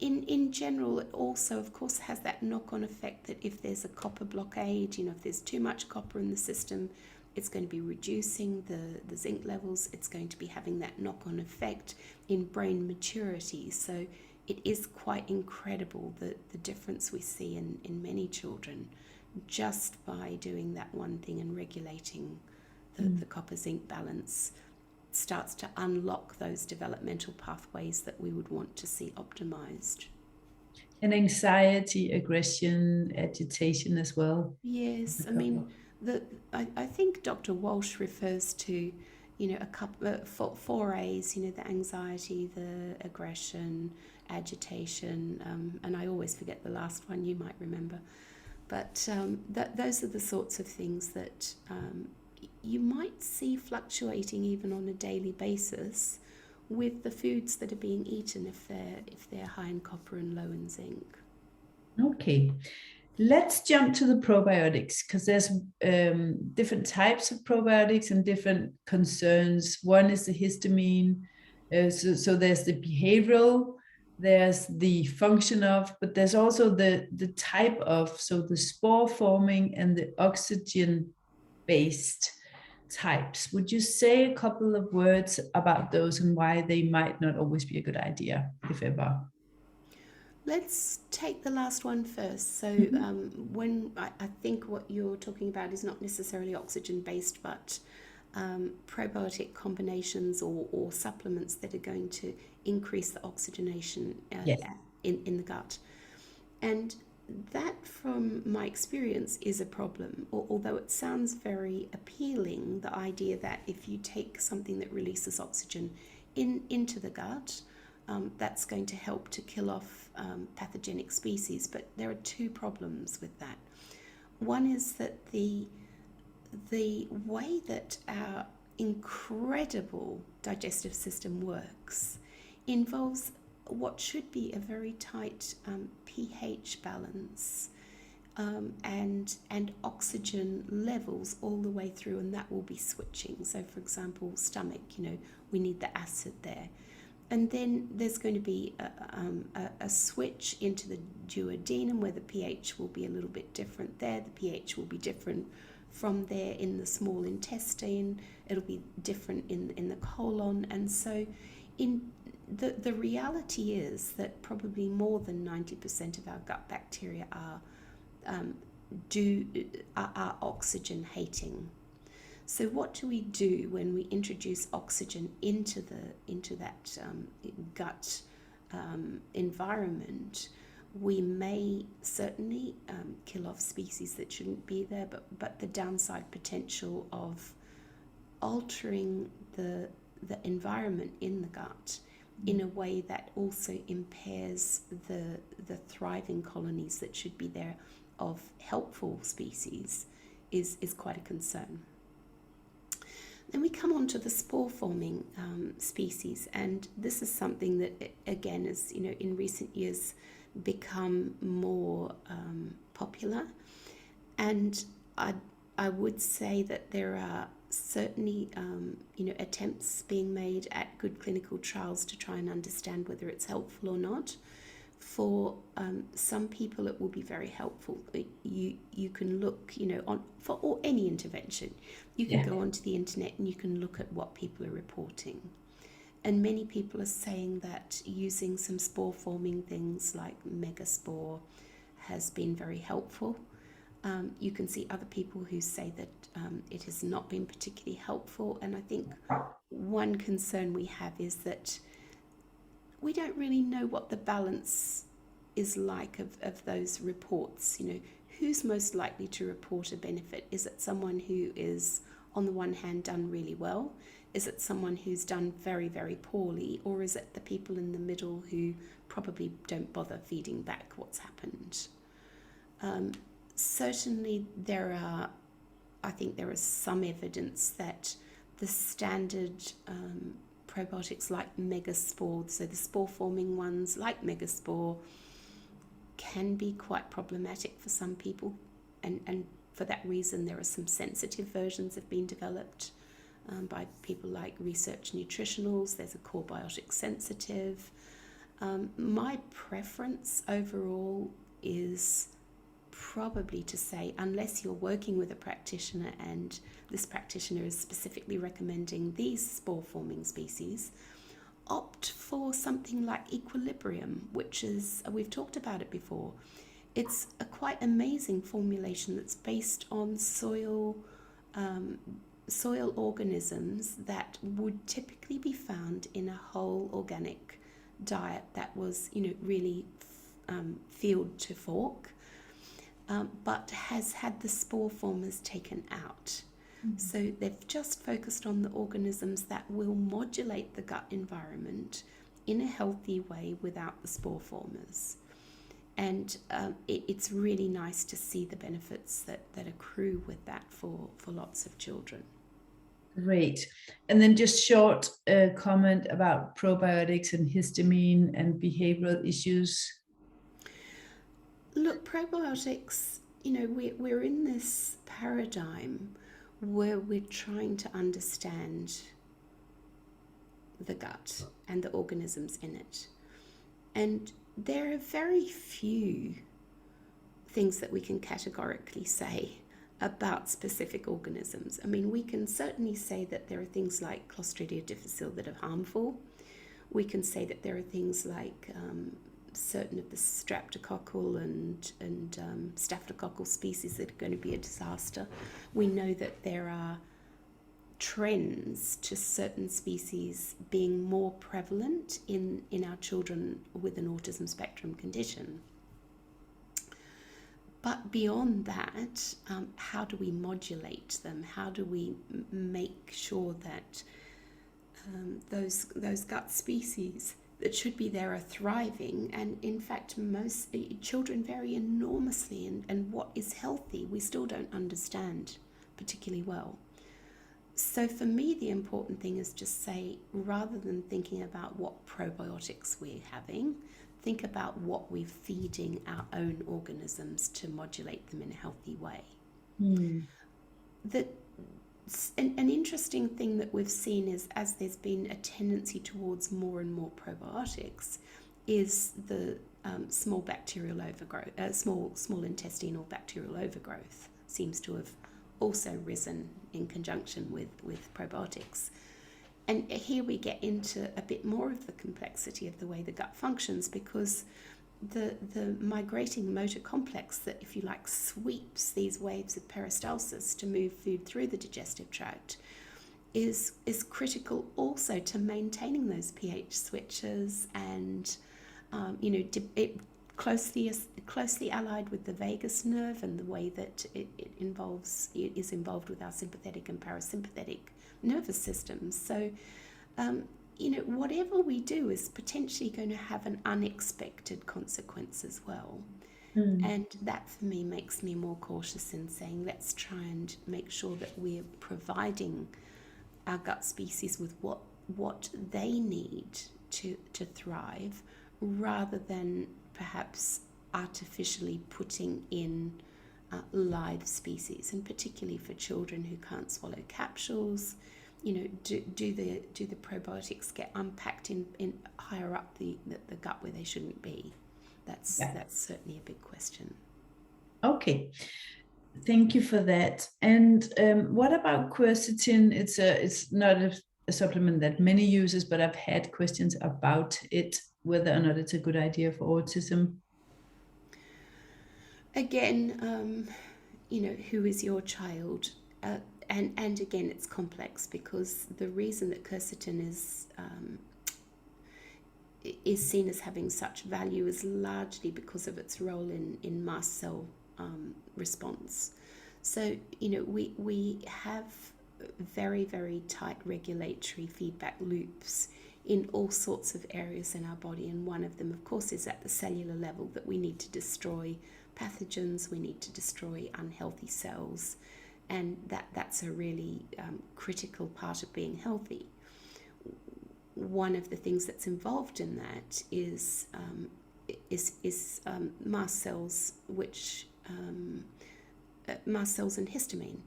Speaker 2: in general, it also, of course, has that knock-on effect that if there's a copper blockade, if there's too much copper in the system, it's going to be reducing the zinc levels. It's going to be having that knock-on effect in brain maturity. So it is quite incredible the difference we see in many children just by doing that one thing and regulating the copper zinc balance starts to unlock those developmental pathways that we would want to see optimized.
Speaker 1: And anxiety, aggression, agitation as well.
Speaker 2: Yes,
Speaker 1: The
Speaker 2: I mean,
Speaker 1: copper.
Speaker 2: I think Dr. Walsh refers to, a couple four A's, the anxiety, the aggression, agitation, and I always forget the last one, you might remember. But those are the sorts of things that you might see fluctuating even on a daily basis with the foods that are being eaten if they're high in copper and low in zinc.
Speaker 1: Okay. Let's jump to the probiotics because there's different types of probiotics and different concerns. One is the histamine. So there's the behavioral, there's the function of, but there's also the type of, so the spore forming and the oxygen based types. Would you say a couple of words about those and why they might not always be a good idea, if ever?
Speaker 2: Let's take the last one first. So,
Speaker 1: Mhm.
Speaker 2: when I think what you're talking about is not necessarily oxygen based, but probiotic combinations or supplements that are going to increase the oxygenation
Speaker 1: Yes.
Speaker 2: in the gut. And that, from my experience, is a problem. Although it sounds very appealing, the idea that if you take something that releases oxygen into the gut, that's going to help to kill off pathogenic species. But there are two problems with that. One is that the way that our incredible digestive system works involves what should be a very tight pH balance, and oxygen levels all the way through, and that will be switching. So, for example, stomach, we need the acid there. And then there's going to be a switch into the duodenum where the pH will be a little bit different there. The pH will be different from there in the small intestine. It'll be different in the colon. And so in the reality is that probably more than 90% of our gut bacteria are oxygen hating. So what do we do when we introduce oxygen into that gut environment? We may certainly kill off species that shouldn't be there, but the downside potential of altering the environment in the gut in a way that also impairs the thriving colonies that should be there of helpful species is quite a concern. Then we come on to the spore-forming species, and this is something that, again, is in recent years become more popular. And I would say that there are certainly attempts being made at good clinical trials to try and understand whether it's helpful or not. For some people, it will be very helpful. You can look, on for or any intervention. You can
Speaker 1: Yeah.
Speaker 2: go onto the internet and you can look at what people are reporting. And many people are saying that using some spore forming things like megaspore has been very helpful. You can see other people who say that it has not been particularly helpful. And I think one concern we have is that we don't really know what the balance is like of those reports. Who's most likely to report a benefit? Is it someone who is, on the one hand, done really well? Is it someone who's done very, very poorly? Or is it the people in the middle who probably don't bother feeding back what's happened? Certainly I think there is some evidence that the standard probiotics like megaspore, so the spore forming ones like megaspore, can be quite problematic for some people, and for that reason there are some sensitive versions have been developed by people like Research Nutritionals. There's a core biotic sensitive. My preference overall is probably to say, unless you're working with a practitioner and this practitioner is specifically recommending these spore forming species, opt for something like Equilibrium, which is, we've talked about it before. It's a quite amazing formulation that's based on soil organisms that would typically be found in a whole organic diet that was, really field to fork, but has had the spore formers taken out. So they've just focused on the organisms that will modulate the gut environment in a healthy way without the spore formers. And it's really nice to see the benefits that accrue with that for lots of children.
Speaker 1: Great. And then just short comment about probiotics and histamine and behavioral issues.
Speaker 2: Look, probiotics, we're in this paradigm where we're trying to understand the gut and the organisms in it. And there are very few things that we can categorically say about specific organisms. I mean, we can certainly say that there are things like Clostridia difficile that are harmful. We can say that there are things like certain of the streptococcal and staphylococcal species that are going to be a disaster. We know that there are trends to certain species being more prevalent in our children with an autism spectrum condition. But beyond that, how do we modulate them? How do we make sure that those gut species that should be there are thriving? And in fact, most children vary enormously, and what is healthy we still don't understand particularly well. So for me, the important thing is just say, rather than thinking about what probiotics we're having, think about what we're feeding our own organisms to modulate them in a healthy way. An interesting thing that we've seen is, as there's been a tendency towards more and more probiotics, is the small bacterial overgrowth, small intestinal bacterial overgrowth seems to have also risen in conjunction with probiotics. And here we get into a bit more of the complexity of the way the gut functions, because the migrating motor complex that, if you like, sweeps these waves of peristalsis to move food through the digestive tract is critical also to maintaining those pH switches, and it closely allied with the vagus nerve and the way that it is involved with our sympathetic and parasympathetic nervous systems. So whatever we do is potentially going to have an unexpected consequence as well. And that for me makes me more cautious in saying, let's try and make sure that we're providing our gut species with what they need to thrive, rather than perhaps artificially putting in live species, and particularly for children who can't swallow capsules. Do the probiotics get unpacked in higher up the gut where they shouldn't be? That's
Speaker 1: Yeah.
Speaker 2: certainly a big question.
Speaker 1: Okay. Thank you for that. And what about quercetin? It's not a supplement that many uses, but I've had questions about it, whether or not it's a good idea for autism.
Speaker 2: Again, who is your child? And again, it's complex because the reason that quercetin is seen as having such value is largely because of its role in mast cell response. So, we have very, very tight regulatory feedback loops in all sorts of areas in our body. And one of them, of course, is at the cellular level, that we need to destroy pathogens, we need to destroy unhealthy cells. And that's a really critical part of being healthy. One of the things that's involved in that is mast cells, which mast cells and histamine.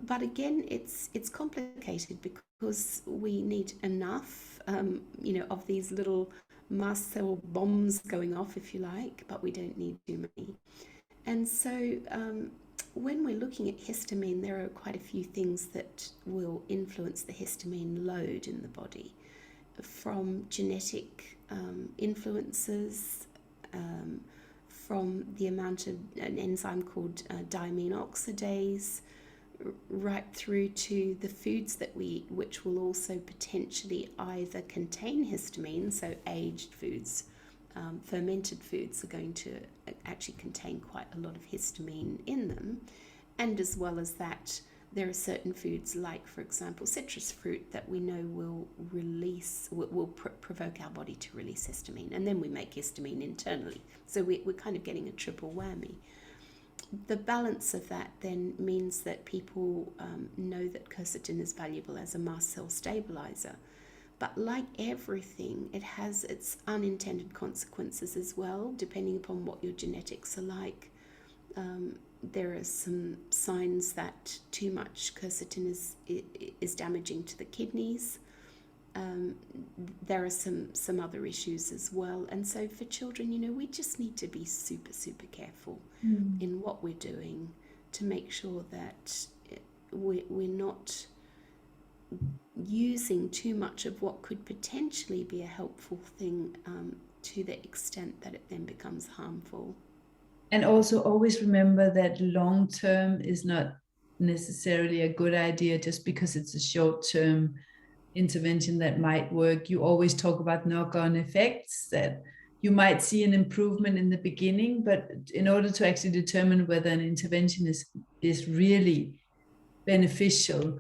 Speaker 2: But again, it's complicated because we need enough, of these little mast cell bombs going off, if you like, but we don't need too many. And so, when we're looking at histamine, there are quite a few things that will influence the histamine load in the body, from genetic influences, from the amount of an enzyme called diamine oxidase, right through to the foods that we eat, which will also potentially either contain histamine, so aged foods. Fermented foods are going to actually contain quite a lot of histamine in them. And as well as that, there are certain foods, like, for example, citrus fruit, that we know will provoke our body to release histamine. And then we make histamine internally. So we're kind of getting a triple whammy. The balance of that then means that people know that quercetin is valuable as a mast cell stabilizer. But like everything, it has its unintended consequences as well, depending upon what your genetics are like. There are some signs that too much quercetin is damaging to the kidneys. There are some other issues as well. And so for children, we just need to be super, super careful in what we're doing to make sure that we're not using too much of what could potentially be a helpful thing to the extent that it then becomes harmful.
Speaker 1: And also always remember that long term is not necessarily a good idea just because it's a short term intervention that might work. You always talk about knock-on effects, that you might see an improvement in the beginning, but in order to actually determine whether an intervention is really beneficial,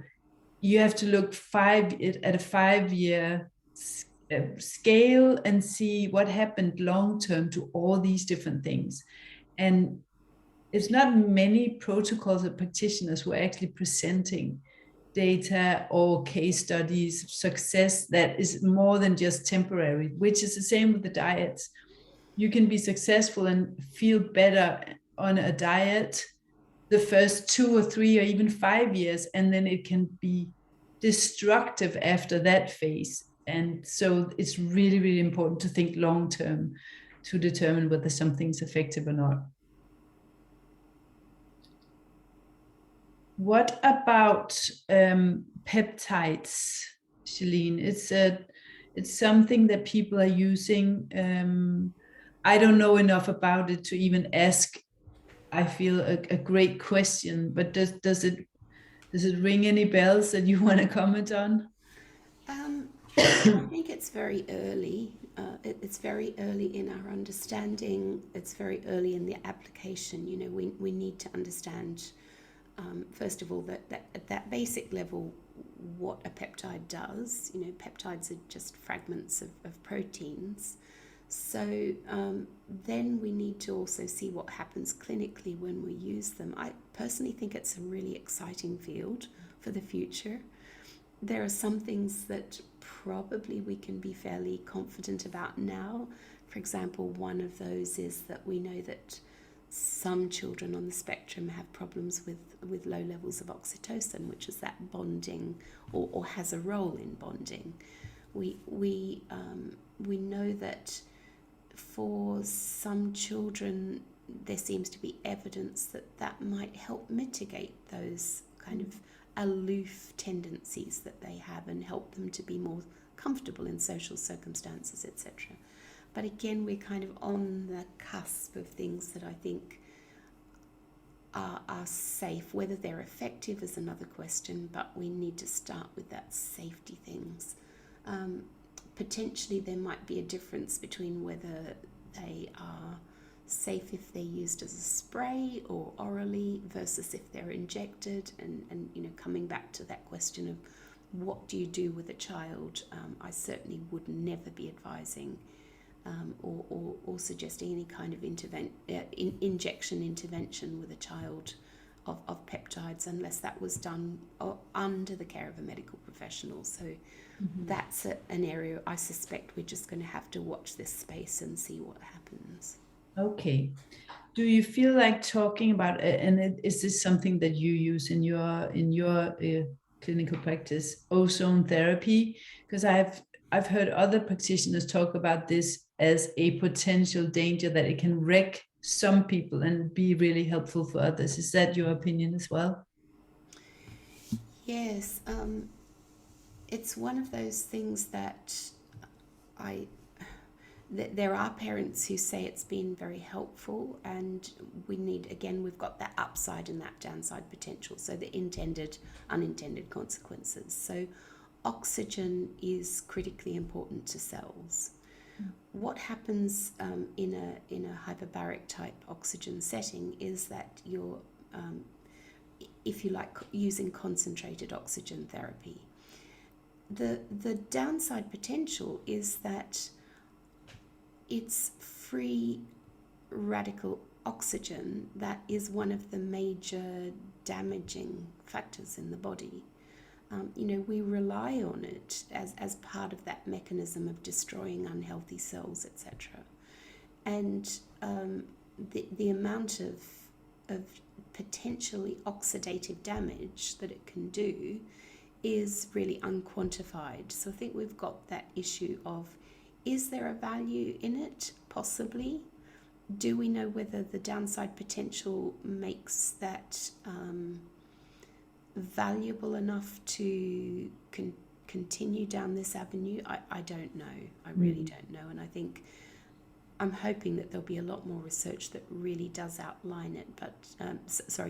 Speaker 1: you have to look at a 5-year scale and see what happened long term to all these different things. And it's not many protocols or practitioners who are actually presenting data or case studies success that is more than just temporary, which is the same with the diets. You can be successful and feel better on a diet the first 2 or 3 or even 5 years, and then it can be destructive after that phase. And so it's really, really important to think long term to determine whether something's effective or not. What about peptides, Shalene? It's something that people are using. I don't know enough about it to even ask. I feel a great question, but does it ring any bells that you want to comment on?
Speaker 2: Um, I think it's very early. It's very early in our understanding. It's very early in the application. We need to understand, first of all, that at that basic level, what a peptide does. Peptides are just fragments of proteins. So then we need to also see what happens clinically when we use them. I personally think it's a really exciting field for the future. There are some things that probably we can be fairly confident about now. For example, one of those is that we know that some children on the spectrum have problems with low levels of oxytocin, which is that bonding, or has a role in bonding. We know that for some children, there seems to be evidence that that might help mitigate those kind of aloof tendencies that they have and help them to be more comfortable in social circumstances, etc. But again, we're kind of on the cusp of things that I think are safe. Whether they're effective is another question, but we need to start with that safety things. Potentially there might be a difference between whether they are safe if they're used as a spray or orally versus if they're injected, and coming back to that question of what do you do with a child. I certainly would never be advising or suggesting any kind of injection intervention with a child of peptides unless that was done under the care of a medical professional. So that's an area I suspect we're just going to have to watch this space and see what happens.
Speaker 1: Okay. Do you feel like talking about, and is this something that you use in your clinical practice, ozone therapy? Because I've heard other practitioners talk about this as a potential danger, that it can wreck some people and be really helpful for others. Is that your opinion as well?
Speaker 2: Yes, it's one of those things that I there are parents who say it's been very helpful, and we've got that upside and that downside potential, so the intended, unintended consequences. So oxygen is critically important to cells. What happens in a hyperbaric type oxygen setting is that you're, if you like, using concentrated oxygen therapy. The downside potential is that it's free radical oxygen that is one of the major damaging factors in the body. We rely on it as part of that mechanism of destroying unhealthy cells, etc. And the amount of potentially oxidative damage that it can do is really unquantified. So I think we've got that issue of, is there a value in it? Possibly. Do we know whether the downside potential makes that valuable enough to continue down this avenue? I don't know. I really don't know. And I think I'm hoping that there'll be a lot more research that really does outline it, but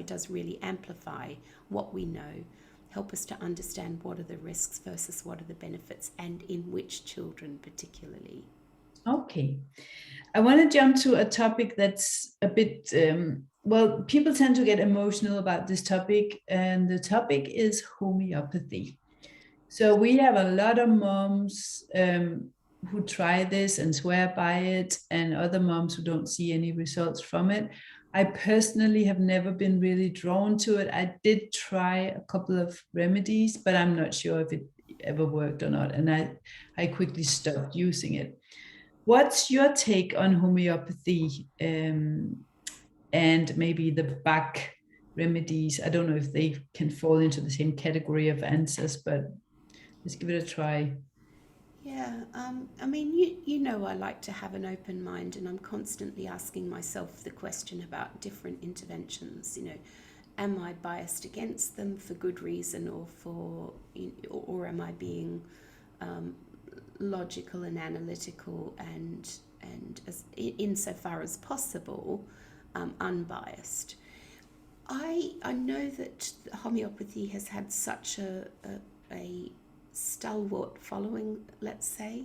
Speaker 2: does really amplify what we know, help us to understand what are the risks versus what are the benefits, and in which children particularly.
Speaker 1: Okay. I want to jump to a topic that's a bit, people tend to get emotional about this topic, and the topic is homeopathy. So we have a lot of moms who try this and swear by it, and other moms who don't see any results from it. I personally have never been really drawn to it. I did try a couple of remedies, but I'm not sure if it ever worked or not. And I quickly stopped using it. What's your take on homeopathy, and maybe the back remedies? I don't know if they can fall into the same category of answers, but let's give it a try.
Speaker 2: Yeah, I like to have an open mind, and I'm constantly asking myself the question about different interventions. Am I biased against them for good reason, or am I being logical and analytical and as insofar as possible unbiased? I know that homeopathy has had such a stalwart following, let's say,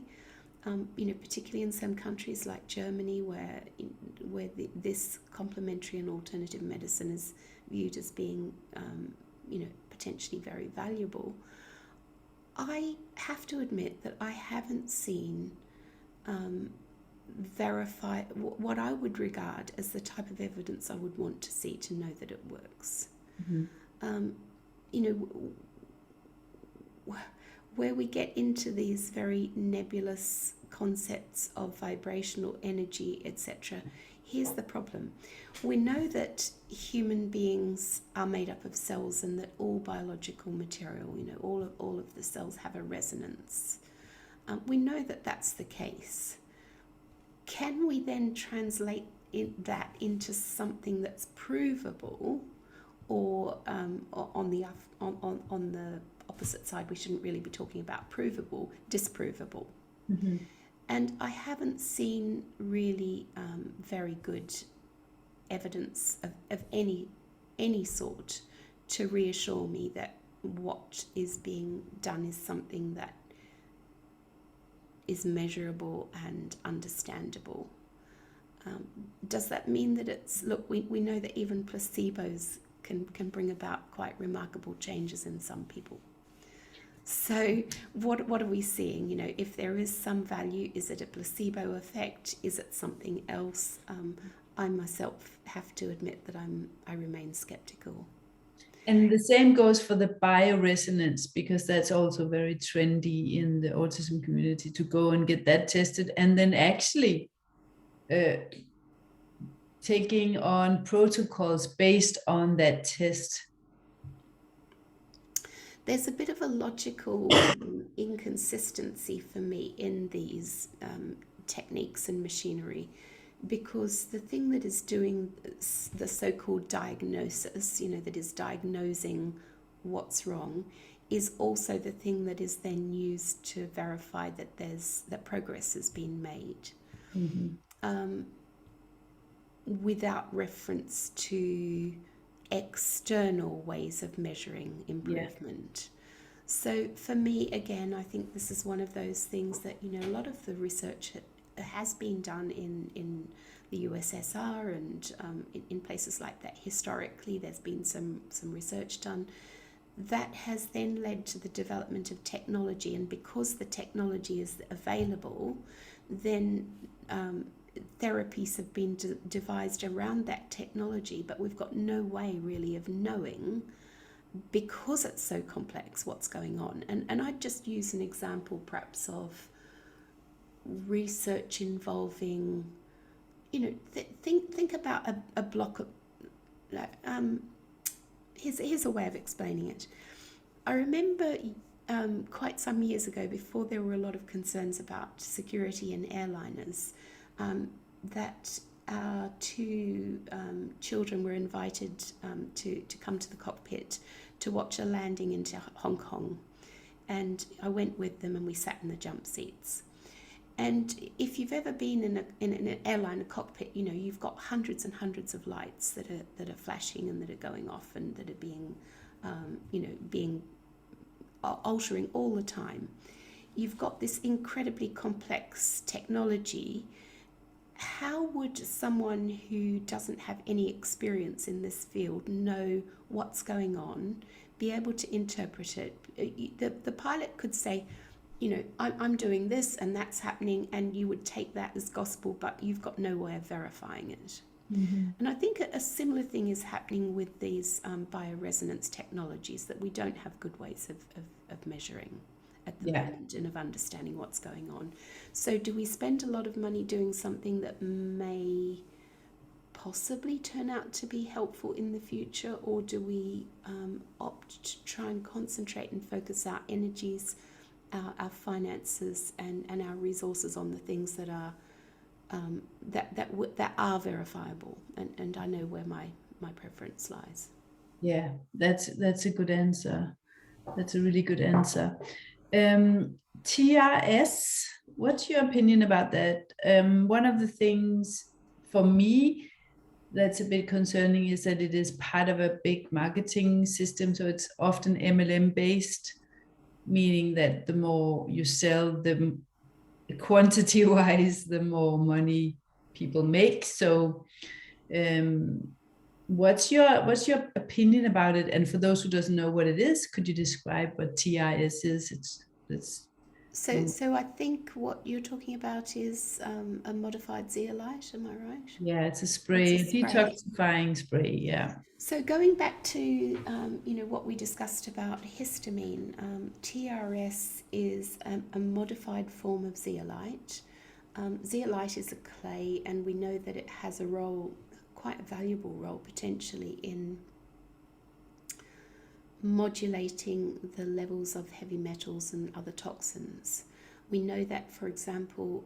Speaker 2: particularly in some countries like Germany, where this complementary and alternative medicine is viewed as being, potentially very valuable. I have to admit that I haven't seen verify what I would regard as the type of evidence I would want to see to know that it works.
Speaker 1: Mm-hmm.
Speaker 2: Where we get into these very nebulous concepts of vibrational energy, etc., here's the problem. We know that human beings are made up of cells, and that all biological material, all of the cells have a resonance. We know that that's the case. can we then translate that into something that's provable, or on the opposite side, we shouldn't really be talking about provable, disprovable.
Speaker 1: Mhm.
Speaker 2: And I haven't seen really very good evidence of any sort to reassure me that what is being done is something that is measurable and understandable. Does that mean that it's, look, we know that even placebos can bring about quite remarkable changes in some people. So what are we seeing? You know, if there is some value, is it a placebo effect? Is it something else? I myself have to admit that I remain skeptical.
Speaker 1: And the same goes for the bioresonance, because that's also very trendy in the autism community to go and get that tested, and then actually taking on protocols based on that test.
Speaker 2: There's a bit of a logical inconsistency for me in these techniques and machinery, because the thing that is doing the so-called diagnosis, you know, that is diagnosing what's wrong, is also the thing that is then used to verify that that progress has been made, without reference to external ways of measuring improvement. So for me, again, I think this is one of those things that, you know, a lot of the research has been done in the USSR and in places like that. Historically, there's been some research done that has then led to the development of technology, and because the technology is available, then therapies have been devised around that technology, but we've got no way really of knowing, because it's so complex, what's going on. And I'd just use an example perhaps of research involving, you know, think about a block of, like, here's a way of explaining it. I remember quite some years ago, before there were a lot of concerns about security in airliners, that our two children were invited to come to the cockpit to watch a landing into Hong Kong. And I went with them and we sat in the jump seats. And if you've ever been in an airliner cockpit, you know, you've got hundreds and hundreds of lights that are flashing and that are going off and that are being, being altering all the time. You've got this incredibly complex technology. How would someone who doesn't have any experience in this field know what's going on, be able to interpret it? The pilot could say, you know, I'm doing this and that's happening, and you would take that as gospel, but you've got no way of verifying it. And I think a similar thing is happening with these bioresonance technologies, that we don't have good ways of measuring at the moment and of understanding what's going on. So do we spend a lot of money doing something that may possibly turn out to be helpful in the future, or do we opt to try and concentrate and focus our energies, our finances and our resources on the things that are that are verifiable? And I know where my preference lies.
Speaker 1: Yeah, that's a good answer. That's a really good answer. TRS, what's your opinion about that? One of the things for me that's a bit concerning is that it is part of a big marketing system. So it's often MLM based, meaning that the more you sell, the quantity wise, the more money people make. So what's your opinion about it? And for those who doesn't know what it is, could you describe what TRS is? It's
Speaker 2: So I think what you're talking about is a modified zeolite, am I right?
Speaker 1: yeah, it's a
Speaker 2: It's a
Speaker 1: spray,
Speaker 2: spray.
Speaker 1: detoxifying spray. Yeah.
Speaker 2: So going back to what we discussed about histamine, TRS is a modified form of zeolite. Zeolite is a clay, and we know that it has a role, quite a valuable role potentially, in modulating the levels of heavy metals and other toxins. We know that, for example,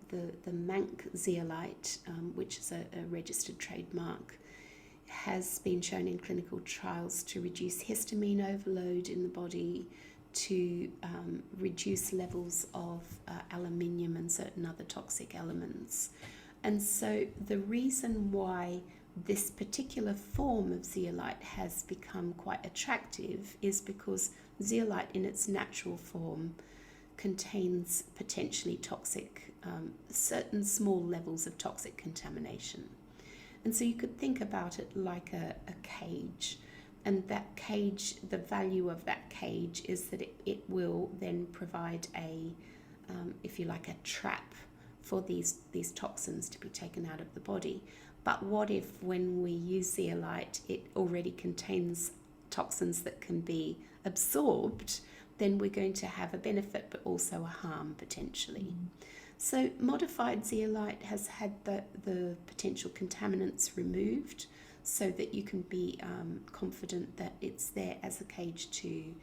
Speaker 2: the Mank zeolite, which is a registered trademark, has been shown in clinical trials to reduce histamine overload in the body, to reduce levels of aluminium and certain other toxic elements. And so the reason why this particular form of zeolite has become quite attractive is because zeolite in its natural form contains potentially toxic, certain small levels of toxic contamination. And so you could think about it like a cage. And that cage, the value of that cage is that it will then provide a, if you like, a trap for these toxins to be taken out of the body. But what if when we use zeolite, it already contains toxins that can be absorbed? Then we're going to have a benefit but also a harm potentially. So modified zeolite has had the potential contaminants removed so that you can be confident that it's there as a cage to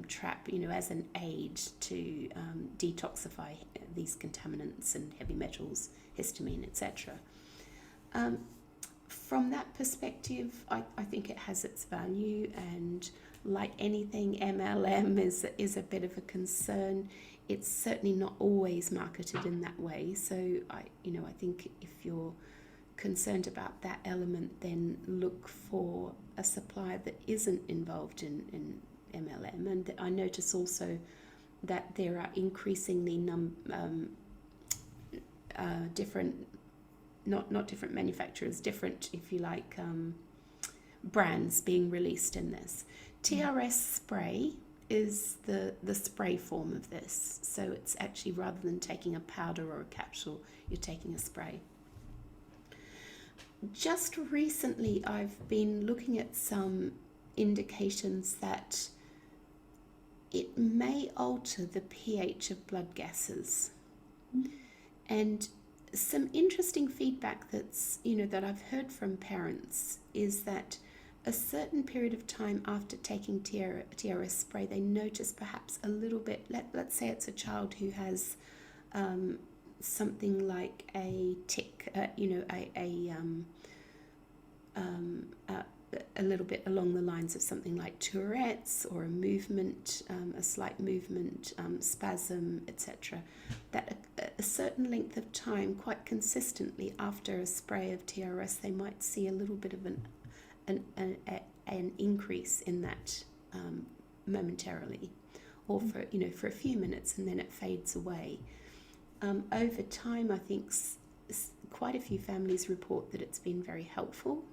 Speaker 2: trap, as an aid to detoxify these contaminants and heavy metals, histamine, etc. From that perspective, I think it has its value, and like anything, MLM is a bit of a concern. It's certainly not always marketed in that way. So I think if you're concerned about that element, then look for a supplier that isn't involved in MLM. And I notice also that there are increasingly different, not different manufacturers, different, if you like, brands being released in this. TRS spray is the spray form of this. So it's actually, rather than taking a powder or a capsule, you're taking a spray. Just recently, I've been looking at some indications that it may alter the pH of blood gases. And some interesting feedback that I've heard from parents is that a certain period of time after taking TRS spray, they notice perhaps a little bit, let's say it's a child who has something like a tic, a little bit along the lines of something like Tourette's, or a movement, a slight movement, spasm, etc. That a certain length of time, quite consistently after a spray of TRS, they might see a little bit of an increase in that momentarily, or for a few minutes, and then it fades away. Over time, I think quite a few families report that it's been very helpful.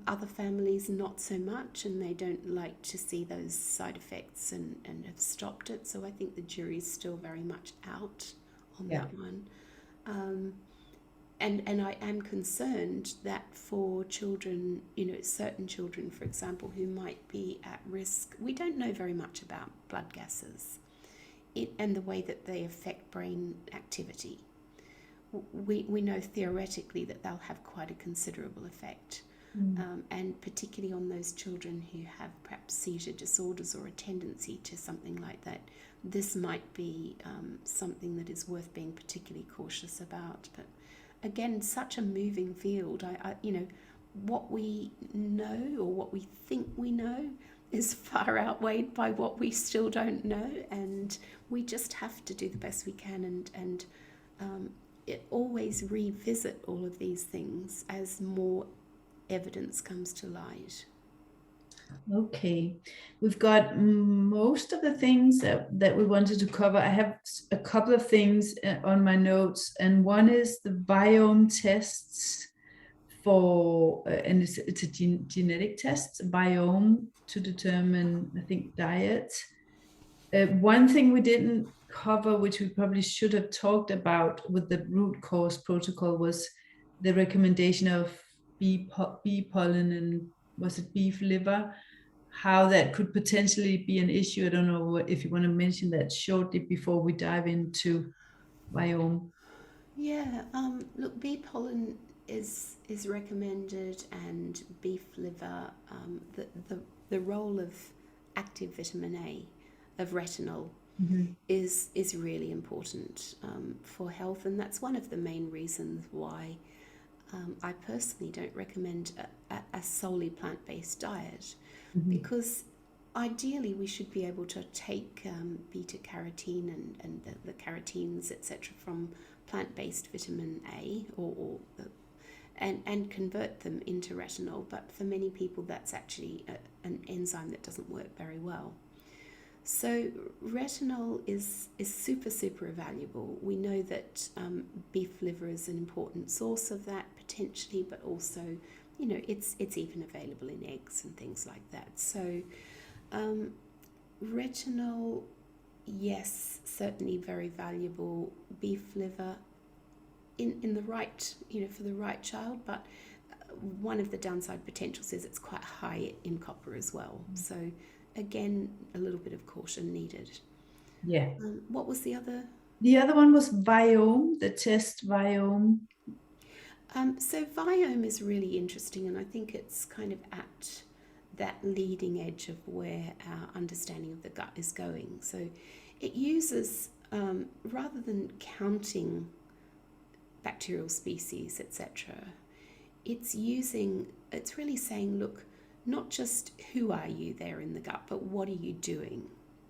Speaker 2: Other families not so much, and they don't like to see those side effects and have stopped it. So I think the jury's still very much out on that one. And I am concerned that for children, certain children, for example, who might be at risk, we don't know very much about blood gases and the way that they affect brain activity. We know theoretically that they'll have quite a considerable effect. And particularly on those children who have perhaps seizure disorders or a tendency to something like that, this might be something that is worth being particularly cautious about. But again, such a moving field. What we know, or what we think we know, is far outweighed by what we still don't know, and we just have to do the best we can and always revisit all of these things as more evidence comes to light.
Speaker 1: Okay, we've got most of the things that we wanted to cover. I have a couple of things on my notes, and one is the biome tests for, and it's a genetic test, biome, to determine, I think, diet. One thing we didn't cover, which we probably should have talked about with the root cause protocol, was the recommendation of bee pollen and, was it beef liver, how that could potentially be an issue. I don't know if you want to mention that shortly before we dive into biome.
Speaker 2: Yeah, look, bee pollen is recommended, and beef liver, the role of active vitamin A, of retinol,
Speaker 1: Mhm.
Speaker 2: is really important for health, and that's one of the main reasons why I personally don't recommend a solely plant-based diet,
Speaker 1: Mhm.
Speaker 2: because ideally we should be able to take beta carotene and the carotenes, etc., from plant-based vitamin A, and convert them into retinol. But for many people, that's actually an enzyme that doesn't work very well. So retinol is super, super valuable. We know that beef liver is an important source of that potentially, but also, it's even available in eggs and things like that. So um, retinol, yes, certainly very valuable. Beef liver in the right, for the right child, but one of the downside potentials is it's quite high in copper as well. So again, a little bit of caution needed.
Speaker 1: Yeah.
Speaker 2: What was the other?
Speaker 1: The other one was Viome, the test Viome.
Speaker 2: So Viome is really interesting, and I think it's kind of at that leading edge of where our understanding of the gut is going. So it uses, rather than counting bacterial species, etc., it's really saying, look, not just who are you there in the gut, but what are you doing?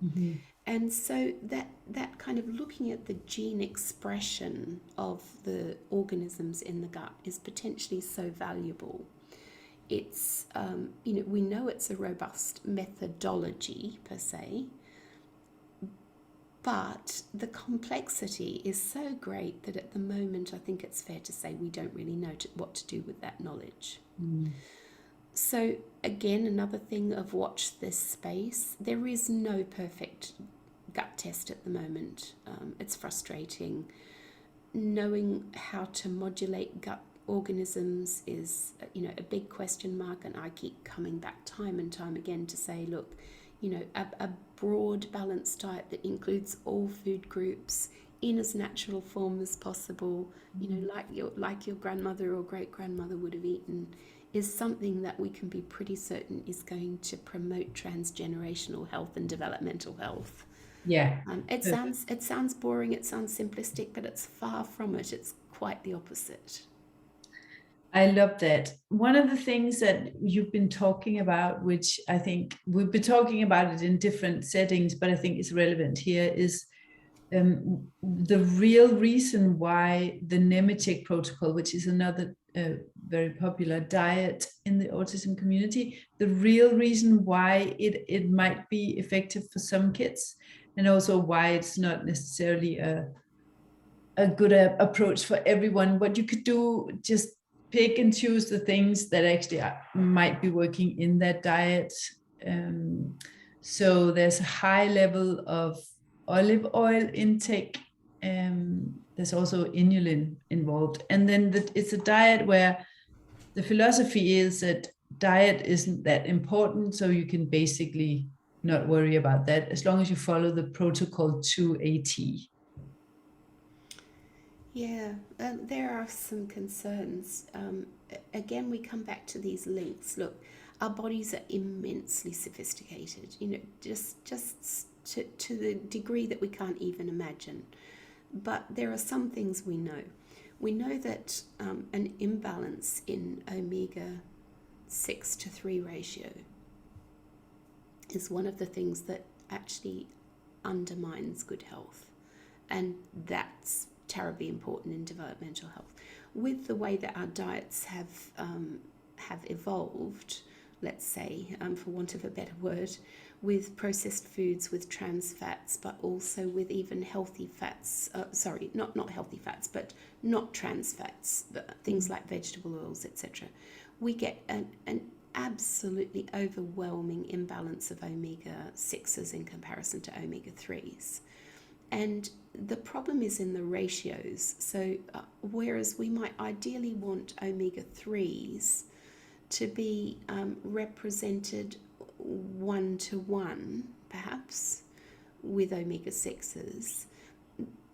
Speaker 1: Mhm.
Speaker 2: And so that kind of looking at the gene expression of the organisms in the gut is potentially so valuable. It's we know it's a robust methodology per se, but the complexity is so great that at the moment I think it's fair to say we don't really know what to do with that knowledge.
Speaker 1: Mm.
Speaker 2: So again, another thing of watch this space. There is no perfect gut test at the moment. It's frustrating. Knowing how to modulate gut organisms is, a big question mark, and I keep coming back time and time again to say, look, a broad, balanced diet that includes all food groups in as natural form as possible, like your grandmother or great grandmother would have eaten, is something that we can be pretty certain is going to promote transgenerational health and developmental health.
Speaker 1: Yeah.
Speaker 2: It sounds boring, it sounds simplistic, but it's far from it. It's quite the opposite.
Speaker 1: I love that. One of the things that you've been talking about, which I think we've been talking about it in different settings, but I think is relevant here, is the real reason why the Nemetschek protocol, which is another very popular diet in the autism community, the real reason why it might be effective for some kids, and also why it's not necessarily a good approach for everyone. What you could do, just pick and choose the things that actually might be working in that diet. Um, so there's a high level of olive oil intake. There's also inulin involved. And then it's a diet where the philosophy is that diet isn't that important. So you can basically not worry about that as long as you follow the protocol to a T.
Speaker 2: Yeah, there are some concerns. Again, we come back to these links. Look, our bodies are immensely sophisticated, just to the degree that we can't even imagine. But there are some things we know. We know that an imbalance in omega 6 to 3 ratio is one of the things that actually undermines good health. And that's terribly important in developmental health. With the way that our diets have evolved, let's say, for want of a better word, with processed foods, with trans fats, but also with even healthy fats. Sorry, not healthy fats, but not trans fats, but things like vegetable oils, etc. We get an absolutely overwhelming imbalance of omega 6s in comparison to omega 3s. And the problem is in the ratios. So, whereas we might ideally want omega 3s to be represented 1 to 1, perhaps, with omega 6s,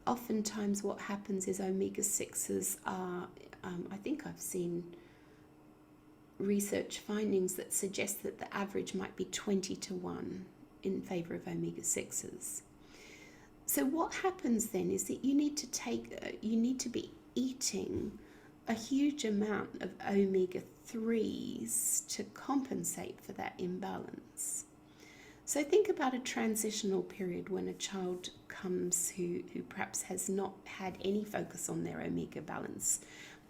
Speaker 2: oftentimes what happens is omega 6s are, I think I've seen research findings that suggest that the average might be 20 to 1 in favor of omega 6s. So what happens then is that you need to be eating a huge amount of omega 3s to compensate for that imbalance. So think about a transitional period when a child comes who perhaps has not had any focus on their omega balance,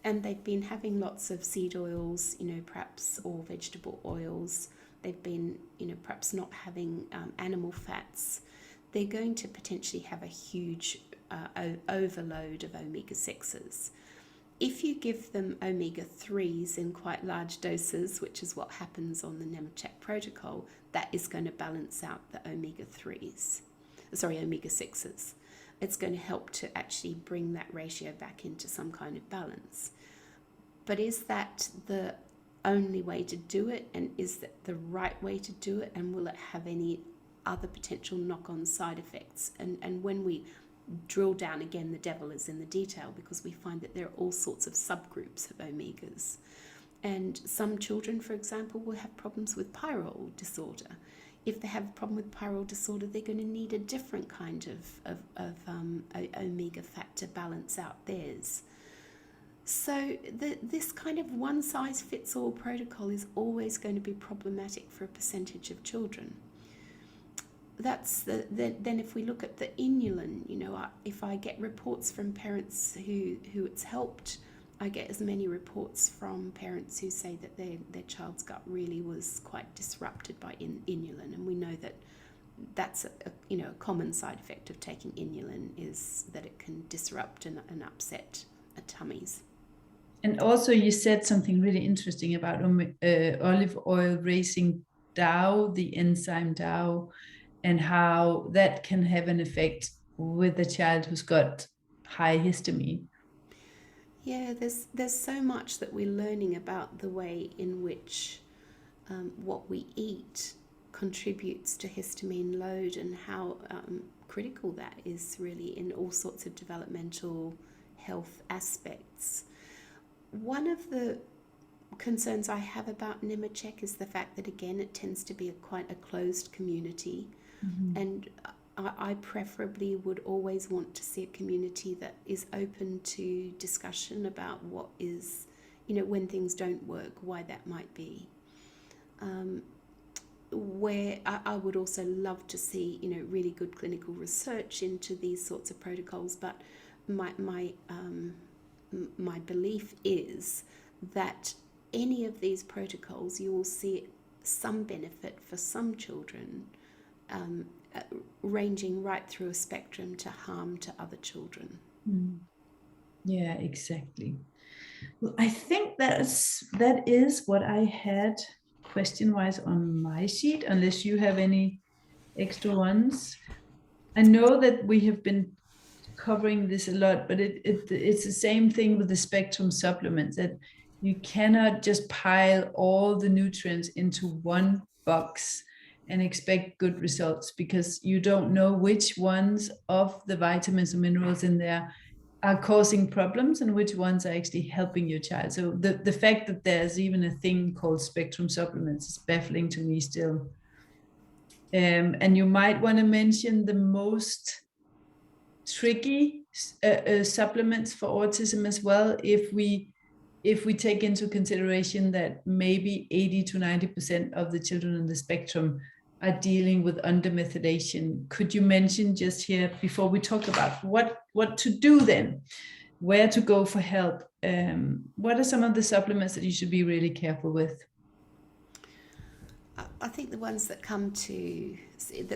Speaker 2: and they've been having lots of seed oils, perhaps, or vegetable oils. They've been, perhaps not having animal fats. They're going to potentially have a huge overload of omega 6s. If you give them omega 3s in quite large doses, which is what happens on the Nemetschek protocol, that is going to balance out the omega 6s. It's going to help to actually bring that ratio back into some kind of balance. But is that the only way to do it, and is that the right way to do it, and will it have any other potential knock-on side effects? And when we drill down again, the devil is in the detail, because we find that there are all sorts of subgroups of omegas. And some children, for example, will have problems with pyrrole disorder. If they have a problem with pyrrole disorder, they're going to need a different kind of omega fat to balance out theirs. So this kind of one-size-fits-all protocol is always going to be problematic for a percentage of children. Then if we look at the inulin, if I get reports from parents who it's helped, I get as many reports from parents who say that their child's gut really was quite disrupted by inulin, and we know that that's a common side effect of taking inulin, is that it can disrupt and upset tummies.
Speaker 1: And also, you said something really interesting about olive oil raising DAO, the enzyme DAO, and how that can have an effect with a child who's got high histamine.
Speaker 2: Yeah, there's so much that we're learning about the way in which what we eat contributes to histamine load, and how critical that is really in all sorts of developmental health aspects. One of the concerns I have about Nemetschek is the fact that, again, it tends to be quite a closed community. Mm-hmm. And I preferably would always want to see a community that is open to discussion about what is, when things don't work, why that might be. Where I would also love to see, really good clinical research into these sorts of protocols, but my belief is that any of these protocols, you will see some benefit for some children, ranging right through a spectrum to harm to other children.
Speaker 1: Yeah, exactly. Well, I think that is what I had question-wise on my sheet, unless you have any extra ones. I know that we have been covering this a lot, but it's the same thing with the spectrum supplements, that you cannot just pile all the nutrients into one box and expect good results, because you don't know which ones of the vitamins and minerals in there are causing problems and which ones are actually helping your child. So the fact that there's even a thing called spectrum supplements is baffling to me still. And you might want to mention the most tricky supplements for autism as well, if we take into consideration that maybe 80 to 90% of the children on the spectrum are dealing with undermethylation. Could you mention just here, before we talk about what to do then, where to go for help, what are some of the supplements that you should be really careful with?
Speaker 2: I think the ones that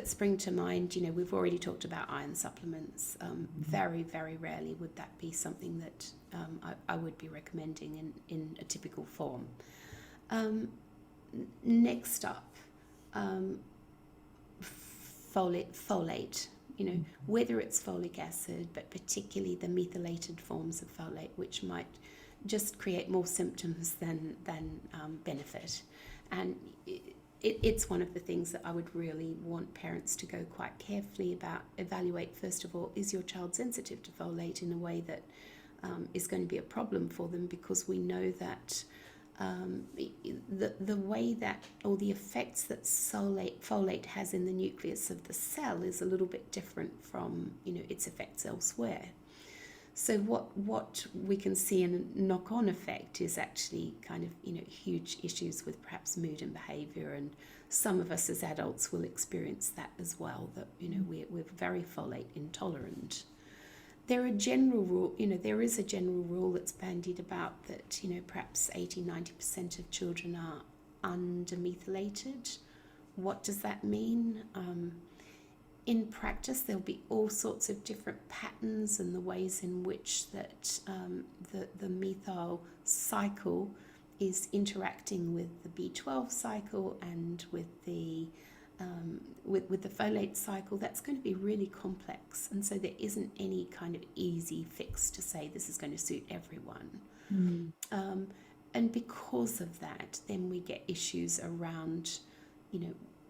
Speaker 2: spring to mind, we've already talked about iron supplements. Very, very rarely would that be something that I would be recommending in a typical form. Next up, folate, whether it's folic acid, but particularly the methylated forms of folate, which might just create more symptoms than benefit. And it's one of the things that I would really want parents to go quite carefully about. Evaluate, first of all, is your child sensitive to folate in a way that is going to be a problem for them, because we know that the way that, or the effects that folate has in the nucleus of the cell is a little bit different from, its effects elsewhere. So what we can see in a knock-on effect is actually kind of, huge issues with perhaps mood and behavior, and some of us as adults will experience that as well, that, we're very folate intolerant. There is a general rule that's bandied about that, perhaps 80-90% of children are undermethylated. What does that mean? In practice, there'll be all sorts of different patterns and the ways in which that the methyl cycle is interacting with the B12 cycle and with the folate cycle. That's going to be really complex, and so there isn't any kind of easy fix to say this is going to suit everyone. And because of that, then we get issues around,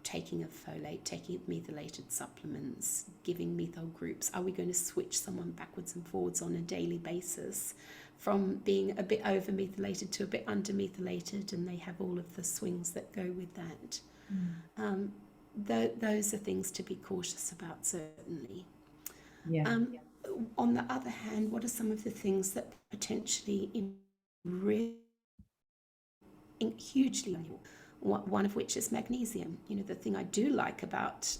Speaker 2: taking a folate, taking methylated supplements, giving methyl groups. Are we going to switch someone backwards and forwards on a daily basis from being a bit over methylated to a bit under methylated, and they have all of the swings that go with that? Those are things to be cautious about, certainly. On the other hand, what are some of the things that potentially really hugely valuable? One of which is magnesium. The thing I do like about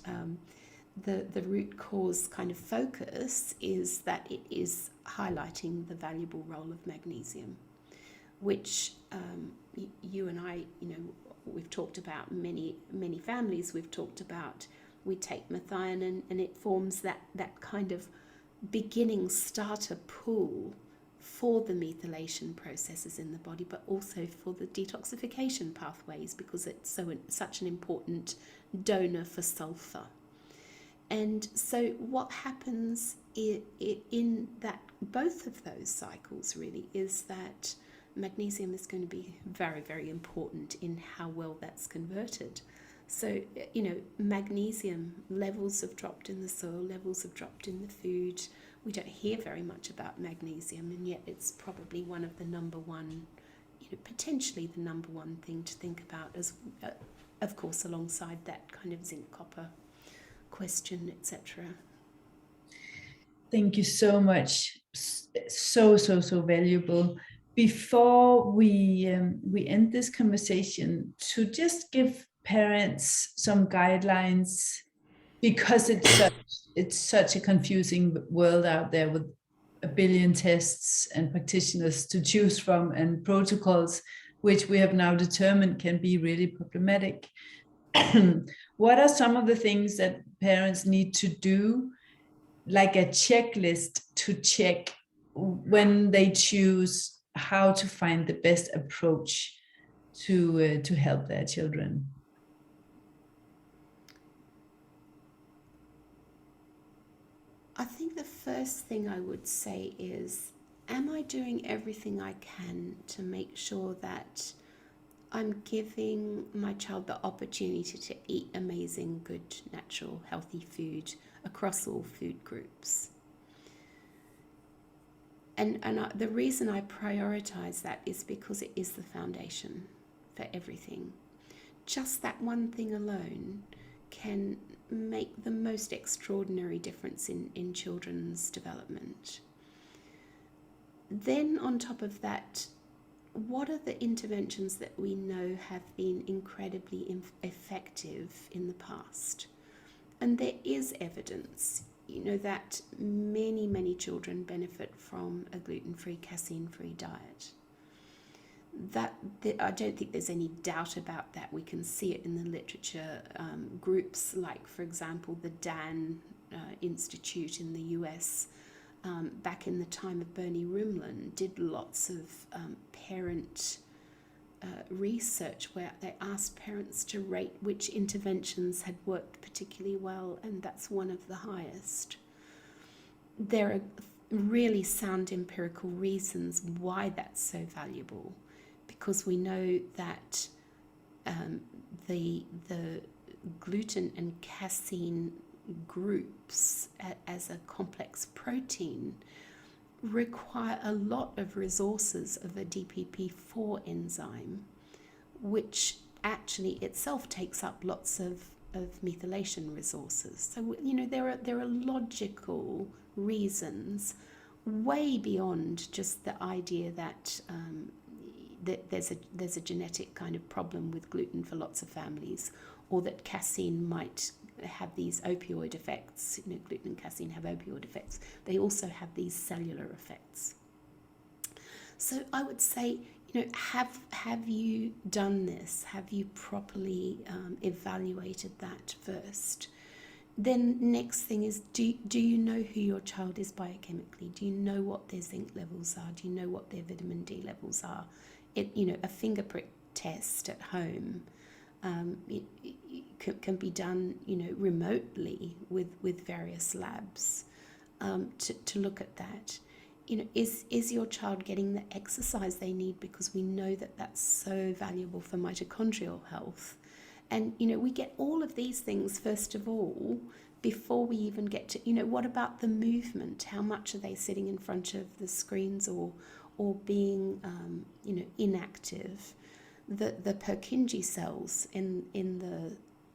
Speaker 2: the root cause kind of focus is that it is highlighting the valuable role of magnesium, which you and I, we've talked about, many families we've talked about. We take methionine and it forms that kind of beginning starter pool for the methylation processes in the body, but also for the detoxification pathways, because it's such an important donor for sulfur. And so what happens in that both of those cycles really is that magnesium is going to be very, very important in how well that's converted. So, magnesium levels have dropped in the soil, levels have dropped in the food. We don't hear very much about magnesium, and yet it's probably one of the number one, potentially the number one thing to think about, as of course alongside that kind of zinc copper question, etc.
Speaker 1: Thank you so much. So valuable. Before we end this conversation, to just give parents some guidelines, because it's such a confusing world out there with a billion tests and practitioners to choose from and protocols, which we have now determined can be really problematic. What are some of the things that parents need to do, like a checklist to check when they choose how to find the best approach to help their children?
Speaker 2: I think the first thing I would say is, am I doing everything I can to make sure that I'm giving my child the opportunity to eat amazing, good, natural, healthy food across all food groups? And the reason I prioritize that is because it is the foundation for everything. Just that one thing alone can make the most extraordinary difference in children's development. Then on top of that, what are the interventions that we know have been incredibly effective in the past? And there is evidence, that many children benefit from a gluten-free, casein-free diet. I don't think there's any doubt about that. We can see it in the literature. Groups like, for example, the Dan Institute in the US, back in the time of Bernie Rumlin, did lots of parent research where they asked parents to rate which interventions had worked particularly well, and that's one of the highest. There are really sound empirical reasons why that's so valuable, because we know that the gluten and casein groups as a complex protein require a lot of resources of a DPP4 enzyme, which actually itself takes up lots of methylation resources. So, there are logical reasons way beyond just the idea that that there's a genetic kind of problem with gluten for lots of families, or that casein might have these opioid effects. Gluten and casein have opioid effects. They also have these cellular effects. So I would say, have you done this? Have you properly evaluated that first? Then next thing is, do you know who your child is biochemically? Do you know what their zinc levels are? Do you know what their vitamin D levels are? A finger prick test at home it can be done, remotely with various labs to look at that. Is your child getting the exercise they need? Because we know that that's so valuable for mitochondrial health. And, we get all of these things, first of all, before we even get to, what about the movement? How much are they sitting in front of the screens or being, inactive? The Purkinje cells in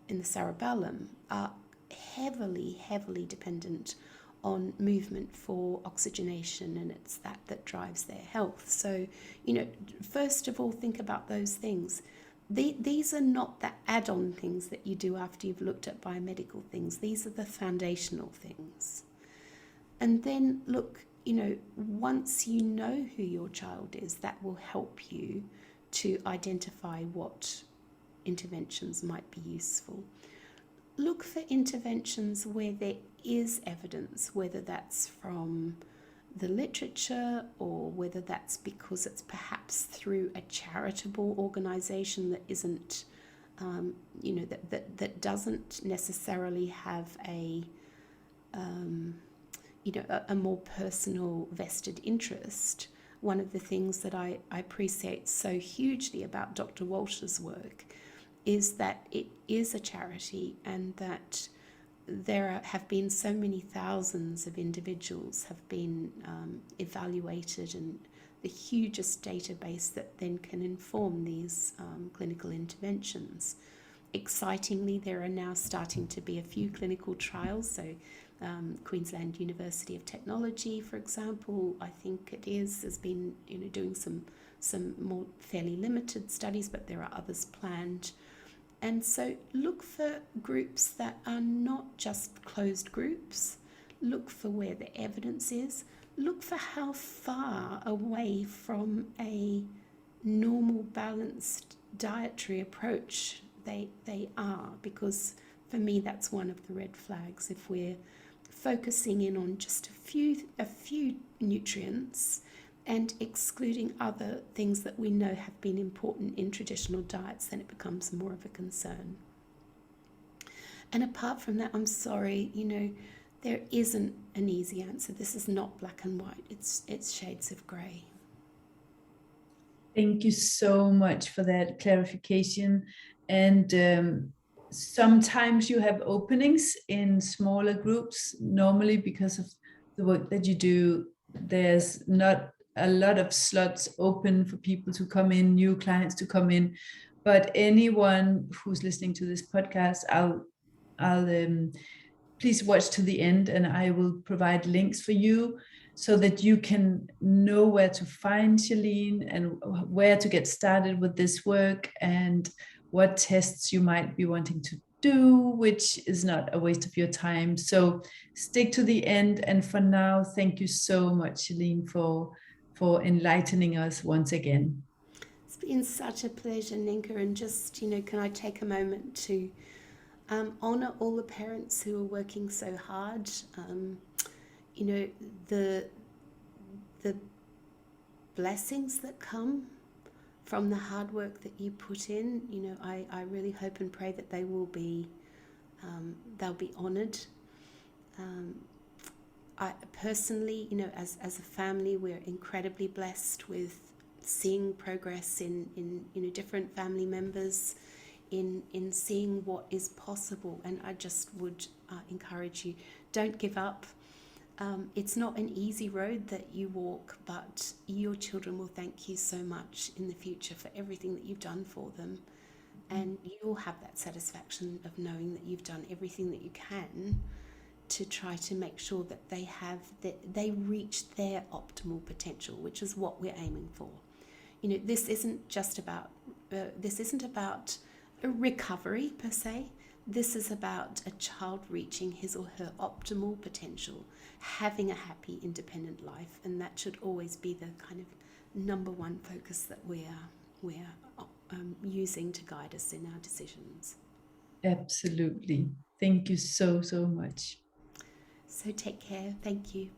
Speaker 2: the cerebellum are heavily dependent on movement for oxygenation, and it's that drives their health. So, first of all, think about those things. These are not the add-on things that you do after you've looked at biomedical things. These are the foundational things. And then look, once you know who your child is, that will help you to identify what interventions might be useful. Look for interventions where there is evidence, whether that's from the literature or whether that's because it's perhaps through a charitable organization that isn't, that doesn't necessarily have a more personal vested interest. One of the things that I appreciate so hugely about Dr. Walsh's work is that it is a charity, and that there have been so many thousands of individuals have been evaluated, and the hugest database that then can inform these clinical interventions. Excitingly, there are now starting to be a few clinical trials. So Queensland University of Technology, for example, I think it has been doing some more fairly limited studies, but there are others planned. And so look for groups that are not just closed groups. Look for where the evidence is. Look for how far away from a normal balanced dietary approach they are, because for me that's one of the red flags. If we're focusing in on just a few nutrients and excluding other things that we know have been important in traditional diets, then it becomes more of a concern. And apart from that, I'm sorry, there isn't an easy answer. This is not black and white. It's shades of grey.
Speaker 1: Thank you so much for that clarification. And sometimes you have openings in smaller groups. Normally, because of the work that you do, there's not a lot of slots open for people to come in, new clients to come in. But anyone who's listening to this podcast, I'll please watch to the end, and I will provide links for you so that you can know where to find Shalene and where to get started with this work and what tests you might be wanting to do, which is not a waste of your time. So stick to the end. And for now, thank you so much, Shalene, for enlightening us once again.
Speaker 2: It's been such a pleasure, Ninka. And just, can I take a moment to honour all the parents who are working so hard? The blessings that come from the hard work that you put in, I really hope and pray that they will be they'll be honoured. I personally, as a family, we're incredibly blessed with seeing progress in different family members, in seeing what is possible. And I just would encourage you, don't give up. It's not an easy road that you walk, but your children will thank you so much in the future for everything that you've done for them. And you'll have that satisfaction of knowing that you've done everything that you can to try to make sure that they reach their optimal potential, which is what we're aiming for. You know, this isn't about a recovery per se. This is about a child reaching his or her optimal potential, having a happy, independent life, and that should always be the kind of number one focus that we're using to guide us in our decisions.
Speaker 1: Absolutely. Thank you so, so much.
Speaker 2: So take care. Thank you.